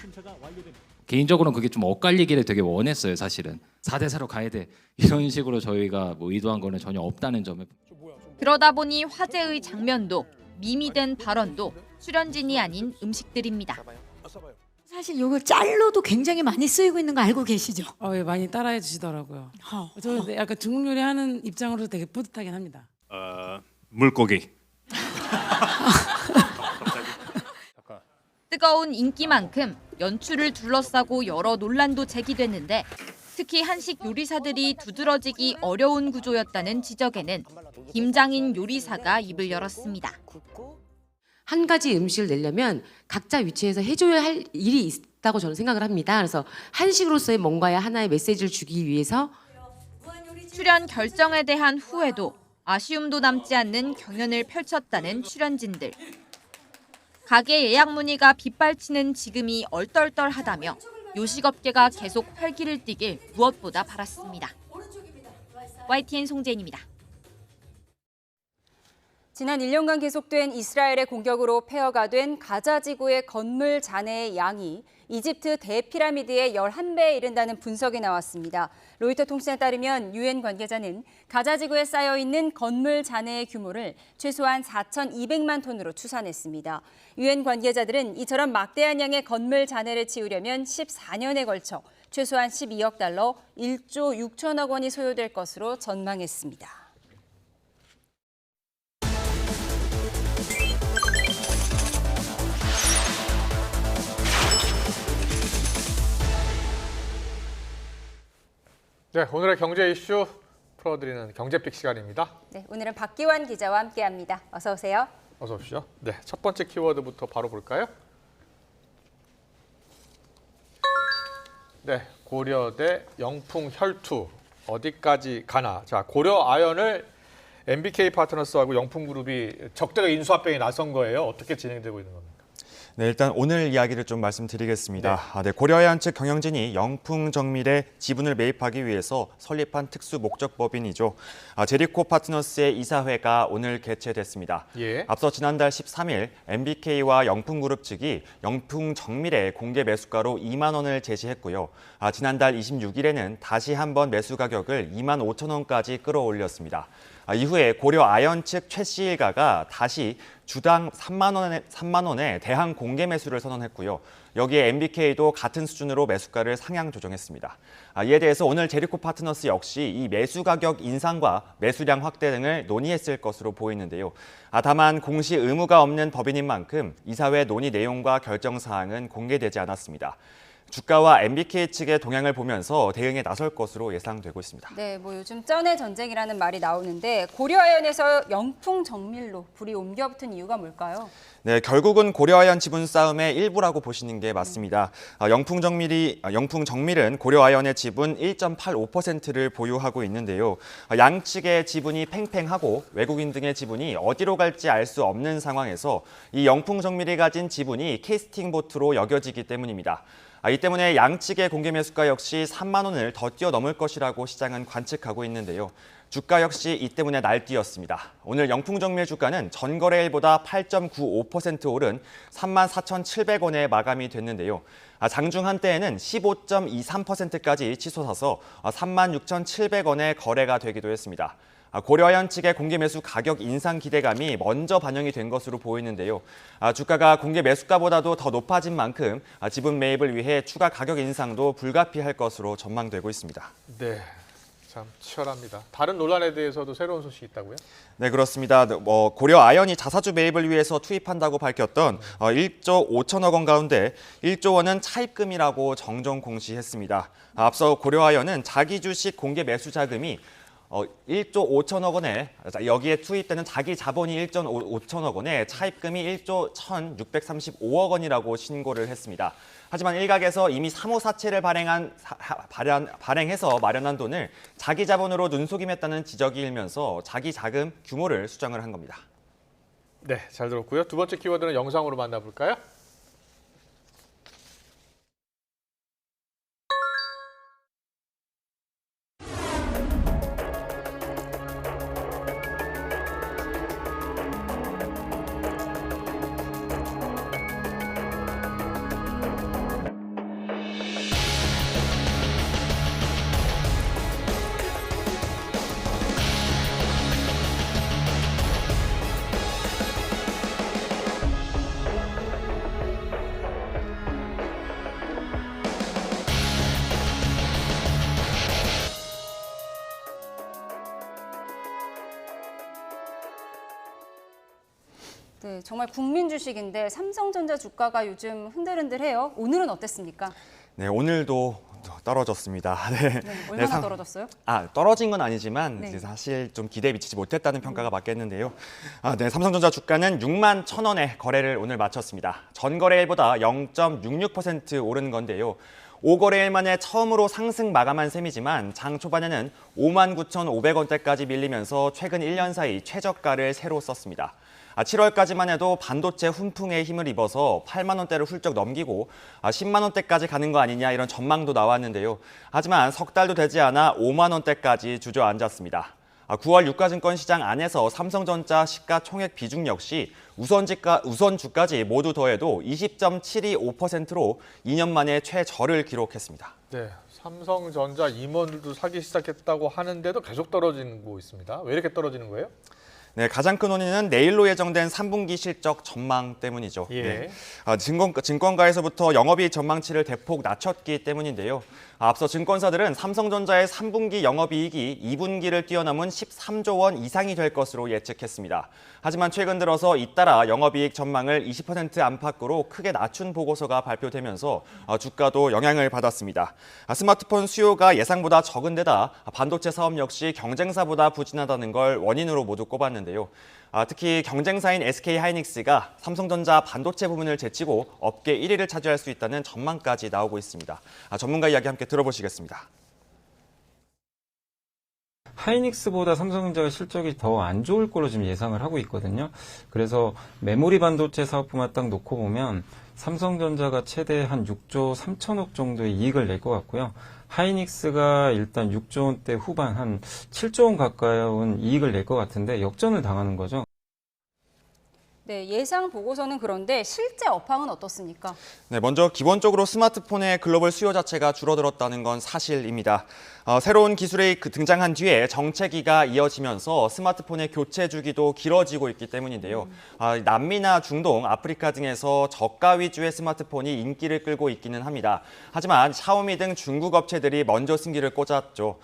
개인적으로는 그게 좀 엇갈리기를 되게 원했어요. 사실은 4대 4로 가야 돼 이런 식으로 저희가 뭐 의도한 거는 전혀 없다는 점에. 그러다 보니 화제의 장면도 밈이 된 발언도 출연진이 아닌 음식들입니다. 사실 이거 짤로도 굉장히 많이 쓰이고 있는 거 알고 계시죠? 예, 많이 따라해 주시더라고요. 저 약간 중국 요리 하는 입장으로 되게 뿌듯하긴 합니다. 물고기. 뜨거운 인기만큼 연출을 둘러싸고 여러 논란도 제기됐는데 특히 한식 요리사들이 두드러지기 어려운 구조였다는 지적에는 김장인 요리사가 입을 열었습니다. 한 가지 음식을 내려면 각자 위치에서 해줘야 할 일이 있다고 저는 생각을 합니다. 그래서 한식으로서의 뭔가의 하나의 메시지를 주기 위해서 출연 결정에 대한 후회도 아쉬움도 남지 않는 경연을 펼쳤다는 출연진들. 가게 예약 문의가 빗발치는 지금이 얼떨떨하다며 요식업계가 계속 활기를 띠길 무엇보다 바랐습니다. YTN 송재인입니다. 지난 1년간 계속된 이스라엘의 공격으로 폐허가 된 가자 지구의 건물 잔해의 양이 이집트 대피라미드의 11배에 이른다는 분석이 나왔습니다. 로이터 통신에 따르면 유엔 관계자는 가자 지구에 쌓여있는 건물 잔해의 규모를 최소한 4,200만 톤으로 추산했습니다. 유엔 관계자들은 이처럼 막대한 양의 건물 잔해를 치우려면 14년에 걸쳐 최소한 12억 달러, 1조 6천억 원이 소요될 것으로 전망했습니다. 네, 오늘의 경제 이슈 풀어드리는 경제픽 시간입니다. 네, 오늘은 박기환 기자와 함께합니다. 어서 오세요. 어서 오십시오. 네, 첫 번째 키워드부터 바로 볼까요? 네, 고려대 영풍 혈투 어디까지 가나? 자, 고려 아연을 MBK 파트너스하고 영풍그룹이 적대적 인수합병에 나선 거예요. 어떻게 진행되고 있는 겁니까? 네, 일단 오늘 이야기를 좀 말씀드리겠습니다. 네, 고려아연 측 경영진이 영풍정밀의 지분을 매입하기 위해서 설립한 특수 목적법인이죠. 제리코 파트너스의 이사회가 오늘 개최됐습니다. 예. 앞서 지난달 13일 MBK와 영풍그룹 측이 영풍정밀의 공개 매수가로 2만 원을 제시했고요. 지난달 26일에는 다시 한번 매수 가격을 2만 5천 원까지 끌어올렸습니다. 이후에 고려아연 측 최 씨 일가가 다시 주당 3만 원의 대항 공개 매수를 선언했고요. 여기에 MBK도 같은 수준으로 매수가를 상향 조정했습니다. 이에 대해서 오늘 제리코 파트너스 역시 이 매수 가격 인상과 매수량 확대 등을 논의했을 것으로 보이는데요. 다만 공시 의무가 없는 법인인 만큼 이사회 논의 내용과 결정 사항은 공개되지 않았습니다. 주가와 MBK 측의 동향을 보면서 대응에 나설 것으로 예상되고 있습니다. 네, 뭐 요즘 쩐의 전쟁이라는 말이 나오는데 고려아연에서 영풍정밀로 불이 옮겨붙은 이유가 뭘까요? 네, 결국은 고려아연 지분 싸움의 일부라고 보시는 게 맞습니다. 영풍정밀은 고려아연의 지분 1.85%를 보유하고 있는데요. 양측의 지분이 팽팽하고 외국인 등의 지분이 어디로 갈지 알 수 없는 상황에서 이 영풍정밀이 가진 지분이 캐스팅보트로 여겨지기 때문입니다. 이 때문에 양측의 공개 매수가 역시 3만 원을 더 뛰어넘을 것이라고 시장은 관측하고 있는데요. 주가 역시 이 때문에 날뛰었습니다. 오늘 영풍정밀 주가는 전거래일보다 8.95% 오른 34,700원에 마감이 됐는데요. 장중 한때에는 15.23%까지 치솟아서 36,700원에 거래가 되기도 했습니다. 고려아연 측의 공개 매수 가격 인상 기대감이 먼저 반영이 된 것으로 보이는데요. 주가가 공개 매수가보다도 더 높아진 만큼 지분 매입을 위해 추가 가격 인상도 불가피할 것으로 전망되고 있습니다. 네, 참 치열합니다. 다른 논란에 대해서도 새로운 소식이 있다고요? 네, 그렇습니다. 고려아연이 자사주 매입을 위해서 투입한다고 밝혔던 1조 5천억 원 가운데 1조 원은 차입금이라고 정정 공시했습니다. 앞서 고려아연은 자기 주식 공개 매수 자금이 1조 5천억 원에 여기에 투입되는 자기 자본이 1조 5천억 원에 차입금이 1조 1,635억 원이라고 신고를 했습니다. 하지만 일각에서 이미 3호 사채를 발행해서 마련한 돈을 자기 자본으로 눈속임했다는 지적이 일면서 자기 자금 규모를 수정을 한 겁니다. 네, 잘 들었고요. 두 번째 키워드는 영상으로 만나볼까요? 네, 정말 국민 주식인데 삼성전자 주가가 요즘 흔들흔들해요. 오늘은 어땠습니까? 네, 오늘도 떨어졌습니다. 네. 얼마나 떨어졌어요? 떨어진 건 아니지만 네. 이제 사실 좀 기대에 미치지 못했다는 평가가 맞겠는데요. 네, 삼성전자 주가는 6만 1,000원에 거래를 오늘 마쳤습니다. 전 거래일보다 0.66% 오른 건데요. 5거래일 만에 처음으로 상승 마감한 셈이지만 장 초반에는 59,500원대까지 밀리면서 최근 1년 사이 최저가를 새로 썼습니다. 7월까지만 해도 반도체 훈풍에 힘을 입어서 8만 원대를 훌쩍 넘기고 10만 원대까지 가는 거 아니냐 이런 전망도 나왔는데요. 하지만 석 달도 되지 않아 5만 원대까지 주저앉았습니다. 9월 유가증권 시장 안에서 삼성전자 시가총액 비중 역시 우선주까지 모두 더해도 20.725%로 2년 만에 최저를 기록했습니다. 네, 삼성전자 임원들도 사기 시작했다고 하는데도 계속 떨어지고 있습니다. 왜 이렇게 떨어지는 거예요? 네, 가장 큰 원인은 내일로 예정된 3분기 실적 전망 때문이죠. 예. 네. 증권가에서부터 영업이익 전망치를 대폭 낮췄기 때문인데요. 앞서 증권사들은 삼성전자의 3분기 영업이익이 2분기를 뛰어넘은 13조 원 이상이 될 것으로 예측했습니다. 하지만 최근 들어서 잇따라 영업이익 전망을 20% 안팎으로 크게 낮춘 보고서가 발표되면서 주가도 영향을 받았습니다. 스마트폰 수요가 예상보다 적은 데다 반도체 사업 역시 경쟁사보다 부진하다는 걸 원인으로 모두 꼽았는데요. 특히 경쟁사인 SK하이닉스가 삼성전자 반도체 부문을 제치고 업계 1위를 차지할 수 있다는 전망까지 나오고 있습니다. 전문가 이야기 함께 들어보시겠습니다. 하이닉스보다 삼성전자가 실적이 더 안 좋을 거로 지금 예상을 하고 있거든요. 그래서 메모리 반도체 사업부만 딱 놓고 보면 삼성전자가 최대 한 6조 3천억 정도의 이익을 낼 것 같고요. 하이닉스가 일단 6조 원대 후반 한 7조 원 가까운 이익을 낼 것 같은데 역전을 당하는 거죠. 네, 예상 보고서는 그런데 실제 업황은 어떻습니까? 네, 먼저 기본적으로 스마트폰의 글로벌 수요 자체가 줄어들었다는 건 사실입니다. 새로운 기술이 등장한 뒤에 정체기가 이어지면서 스마트폰의 교체 주기도 길어지고 있기 때문인데요. 남미나 중동, 아프리카 등에서 저가 위주의 스마트폰이 인기를 끌고 있기는 합니다. 하지만 샤오미 등 중국 업체들이 먼저 승기를 꽂았죠.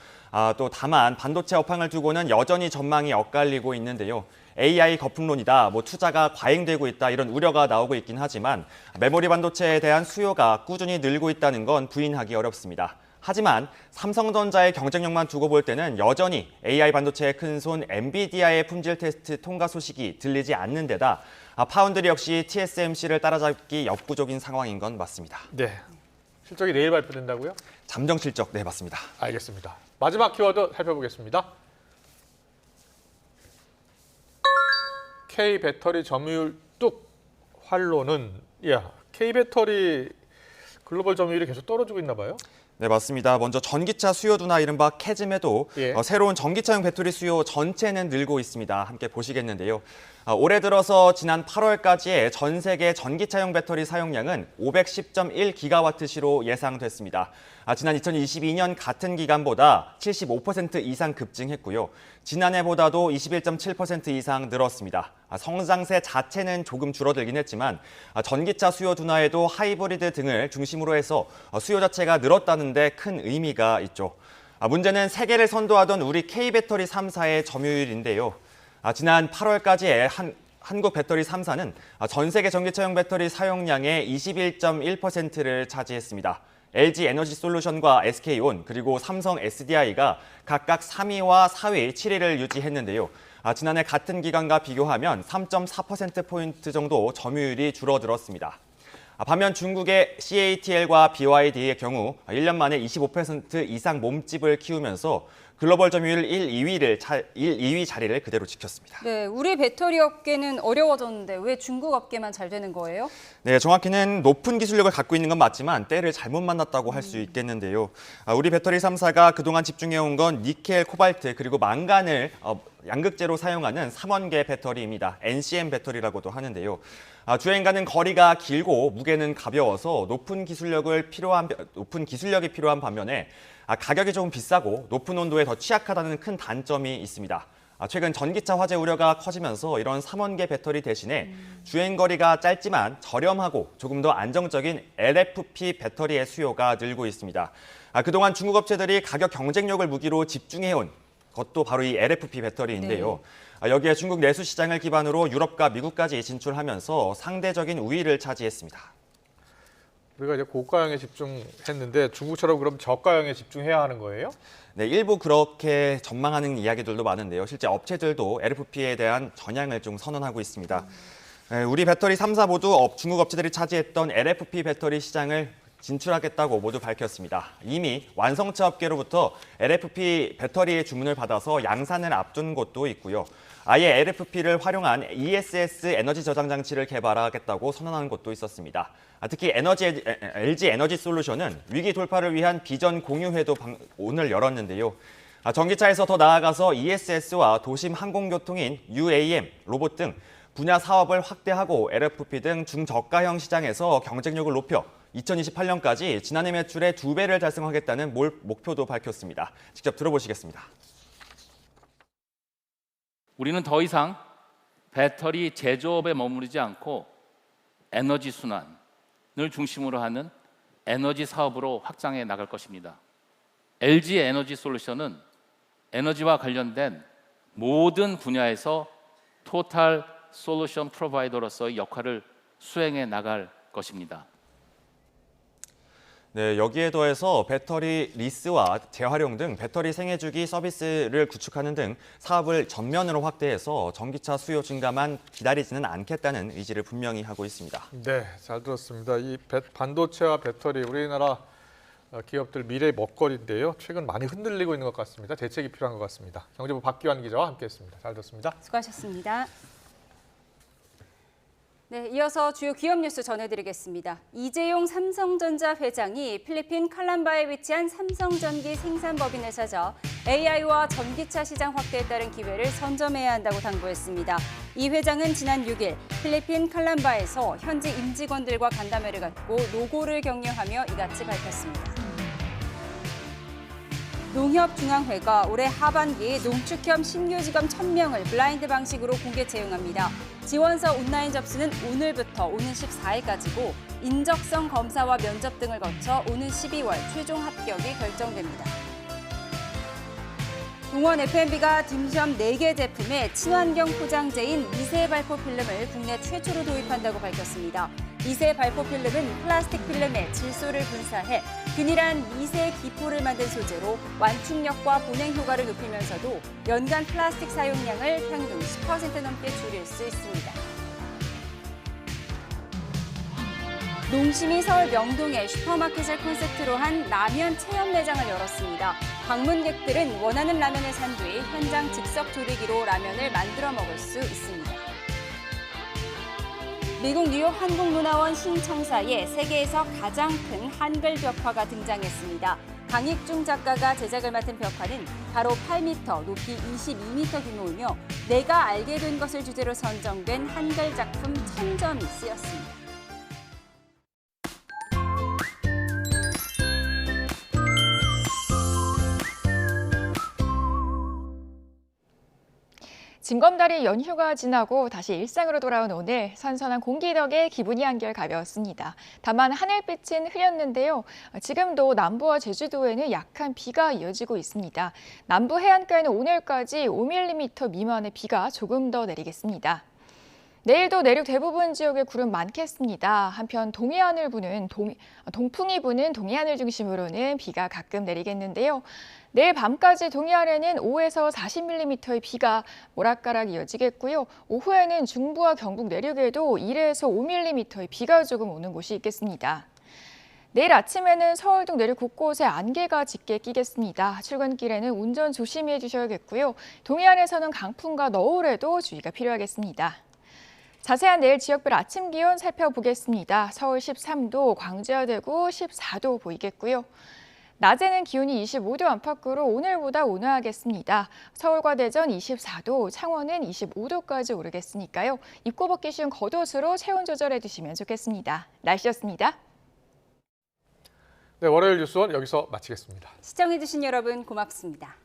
또 다만 반도체 업황을 두고는 여전히 전망이 엇갈리고 있는데요. AI 거품론이다, 투자가 과잉되고 있다 이런 우려가 나오고 있긴 하지만 메모리 반도체에 대한 수요가 꾸준히 늘고 있다는 건 부인하기 어렵습니다. 하지만 삼성전자의 경쟁력만 두고 볼 때는 여전히 AI 반도체의 큰손 엔비디아의 품질 테스트 통과 소식이 들리지 않는 데다 파운드리 역시 TSMC를 따라잡기 역부족인 상황인 건 맞습니다. 네, 실적이 내일 발표된다고요? 잠정 실적, 네 맞습니다. 알겠습니다. 마지막 키워드 살펴보겠습니다. K배터리 점유율 뚝 활로는 K배터리 글로벌 점유율이 계속 떨어지고 있나 봐요? 네, 맞습니다. 먼저 전기차 수요도나 이른바 캐즘에도 새로운 전기차용 배터리 수요 전체는 늘고 있습니다. 함께 보시겠는데요. 올해 들어서 지난 8월까지의 전 세계 전기차용 배터리 사용량은 510.1기가와트시로 예상됐습니다. 지난 2022년 같은 기간보다 75% 이상 급증했고요. 지난해보다도 21.7% 이상 늘었습니다. 성장세 자체는 조금 줄어들긴 했지만 전기차 수요 둔화에도 하이브리드 등을 중심으로 해서 수요 자체가 늘었다는 데 큰 의미가 있죠. 문제는 세계를 선도하던 우리 K배터리 3사의 점유율인데요. 지난 8월까지의 한국 배터리 3사는 전 세계 전기차용 배터리 사용량의 21.1%를 차지했습니다. LG 에너지 솔루션과 SK온 그리고 삼성 SDI가 각각 3위와 4위, 7위를 유지했는데요. 지난해 같은 기간과 비교하면 3.4%포인트 정도 점유율이 줄어들었습니다. 반면 중국의 CATL과 BYD의 경우 1년 만에 25% 이상 몸집을 키우면서 글로벌 점유율 1, 2위 자리를 그대로 지켰습니다. 네, 우리 배터리 업계는 어려워졌는데 왜 중국 업계만 잘 되는 거예요? 네, 정확히는 높은 기술력을 갖고 있는 건 맞지만 때를 잘못 만났다고 할 수 있겠는데요. 우리 배터리 3사가 그동안 집중해온 건 니켈, 코발트 그리고 망간을 양극재로 사용하는 3원계 배터리입니다. NCM 배터리라고도 하는데요. 주행 가는 거리가 길고 무게는 가벼워서 높은 기술력이 필요한 반면에 가격이 조금 비싸고 높은 온도에 더 취약하다는 큰 단점이 있습니다. 최근 전기차 화재 우려가 커지면서 이런 3원계 배터리 대신에 주행거리가 짧지만 저렴하고 조금 더 안정적인 LFP 배터리의 수요가 늘고 있습니다. 그동안 중국 업체들이 가격 경쟁력을 무기로 집중해온 것도 바로 이 LFP 배터리인데요. 여기에 중국 내수 시장을 기반으로 유럽과 미국까지 진출하면서 상대적인 우위를 차지했습니다. 우리가 이제 고가형에 집중했는데 중국처럼 그럼 저가형에 집중해야 하는 거예요? 네, 일부 그렇게 전망하는 이야기들도 많은데요. 실제 업체들도 LFP에 대한 전향을 좀 선언하고 있습니다. 우리 배터리 3사 모두 중국 업체들이 차지했던 LFP 배터리 시장을 진출하겠다고 모두 밝혔습니다. 이미 완성차 업계로부터 LFP 배터리의 주문을 받아서 양산을 앞둔 곳도 있고요. 아예 LFP를 활용한 ESS 에너지 저장 장치를 개발하겠다고 선언하는 곳도 있었습니다. 특히 LG 에너지 솔루션은 위기 돌파를 위한 비전 공유회도 오늘 열었는데요. 전기차에서 더 나아가서 ESS와 도심 항공교통인 UAM, 로봇 등 분야 사업을 확대하고 LFP 등 중저가형 시장에서 경쟁력을 높여 2028년까지 지난해 매출의 2배를 달성하겠다는 목표도 밝혔습니다. 직접 들어보시겠습니다. 우리는 더 이상 배터리 제조업에 머무르지 않고 에너지 순환을 중심으로 하는 에너지 사업으로 확장해 나갈 것입니다. LG 에너지 솔루션은 에너지와 관련된 모든 분야에서 토탈 솔루션 프로바이더로서의 역할을 수행해 나갈 것입니다. 네, 여기에 더해서 배터리 리스와 재활용 등 배터리 생애주기 서비스를 구축하는 등 사업을 전면으로 확대해서 전기차 수요 증가만 기다리지는 않겠다는 의지를 분명히 하고 있습니다. 네, 잘 들었습니다. 이 반도체와 배터리 우리나라 기업들 미래의 먹거리인데요. 최근 많이 흔들리고 있는 것 같습니다. 대책이 필요한 것 같습니다. 경제부 박기환 기자와 함께했습니다. 잘 들었습니다. 수고하셨습니다. 네, 이어서 주요 기업 뉴스 전해드리겠습니다. 이재용 삼성전자 회장이 필리핀 칼람바에 위치한 삼성전기 생산법인을 찾아 AI와 전기차 시장 확대에 따른 기회를 선점해야 한다고 당부했습니다. 이 회장은 지난 6일 필리핀 칼람바에서 현지 임직원들과 간담회를 갖고 노고를 격려하며 이같이 밝혔습니다. 농협중앙회가 올해 하반기 농축협 신규 직원 1,000명을 블라인드 방식으로 공개 채용합니다. 지원서 온라인 접수는 오늘부터 오는 14일까지고 인적성 검사와 면접 등을 거쳐 오는 12월 최종 합격이 결정됩니다. 동원 F&B가 딤섬 4개 제품에 친환경 포장재인 미세 발포 필름을 국내 최초로 도입한다고 밝혔습니다. 미세 발포 필름은 플라스틱 필름의 질소를 분사해 균일한 미세 기포를 만든 소재로 완충력과 보냉 효과를 높이면서도 연간 플라스틱 사용량을 평균 10% 넘게 줄일 수 있습니다. 농심이 서울 명동에 슈퍼마켓을 콘셉트로 한 라면 체험 매장을 열었습니다. 방문객들은 원하는 라면을 산 뒤 현장 즉석 조리기로 라면을 만들어 먹을 수 있습니다. 미국 뉴욕 한국문화원 신청사에 세계에서 가장 큰 한글 벽화가 등장했습니다. 강익중 작가가 제작을 맡은 벽화는 바로 8m, 높이 22m 규모이며 내가 알게 된 것을 주제로 선정된 한글 작품 1000점이 쓰였습니다. 징검다리 연휴가 지나고 다시 일상으로 돌아온 오늘 선선한 공기 덕에 기분이 한결 가벼웠습니다. 다만 하늘빛은 흐렸는데요. 지금도 남부와 제주도에는 약한 비가 이어지고 있습니다. 남부 해안가에는 오늘까지 5mm 미만의 비가 조금 더 내리겠습니다. 내일도 내륙 대부분 지역에 구름 많겠습니다. 한편 동해안을 부는 동풍이 부는 동해안을 중심으로는 비가 가끔 내리겠는데요. 내일 밤까지 동해안에는 5에서 40mm의 비가 모락가락 이어지겠고요. 오후에는 중부와 경북 내륙에도 1에서 5mm의 비가 조금 오는 곳이 있겠습니다. 내일 아침에는 서울 등 내륙 곳곳에 안개가 짙게 끼겠습니다. 출근길에는 운전 조심해 주셔야겠고요. 동해안에서는 강풍과 너울에도 주의가 필요하겠습니다. 자세한 내일 지역별 아침 기온 살펴보겠습니다. 서울 13도, 광주와 대구 14도 보이겠고요. 낮에는 기온이 25도 안팎으로 오늘보다 온화하겠습니다. 서울과 대전 24도, 창원은 25도까지 오르겠으니까요. 입고 벗기 쉬운 겉옷으로 체온 조절해 두시면 좋겠습니다. 날씨였습니다. 네, 월요일 뉴스원 여기서 마치겠습니다. 시청해주신 여러분 고맙습니다.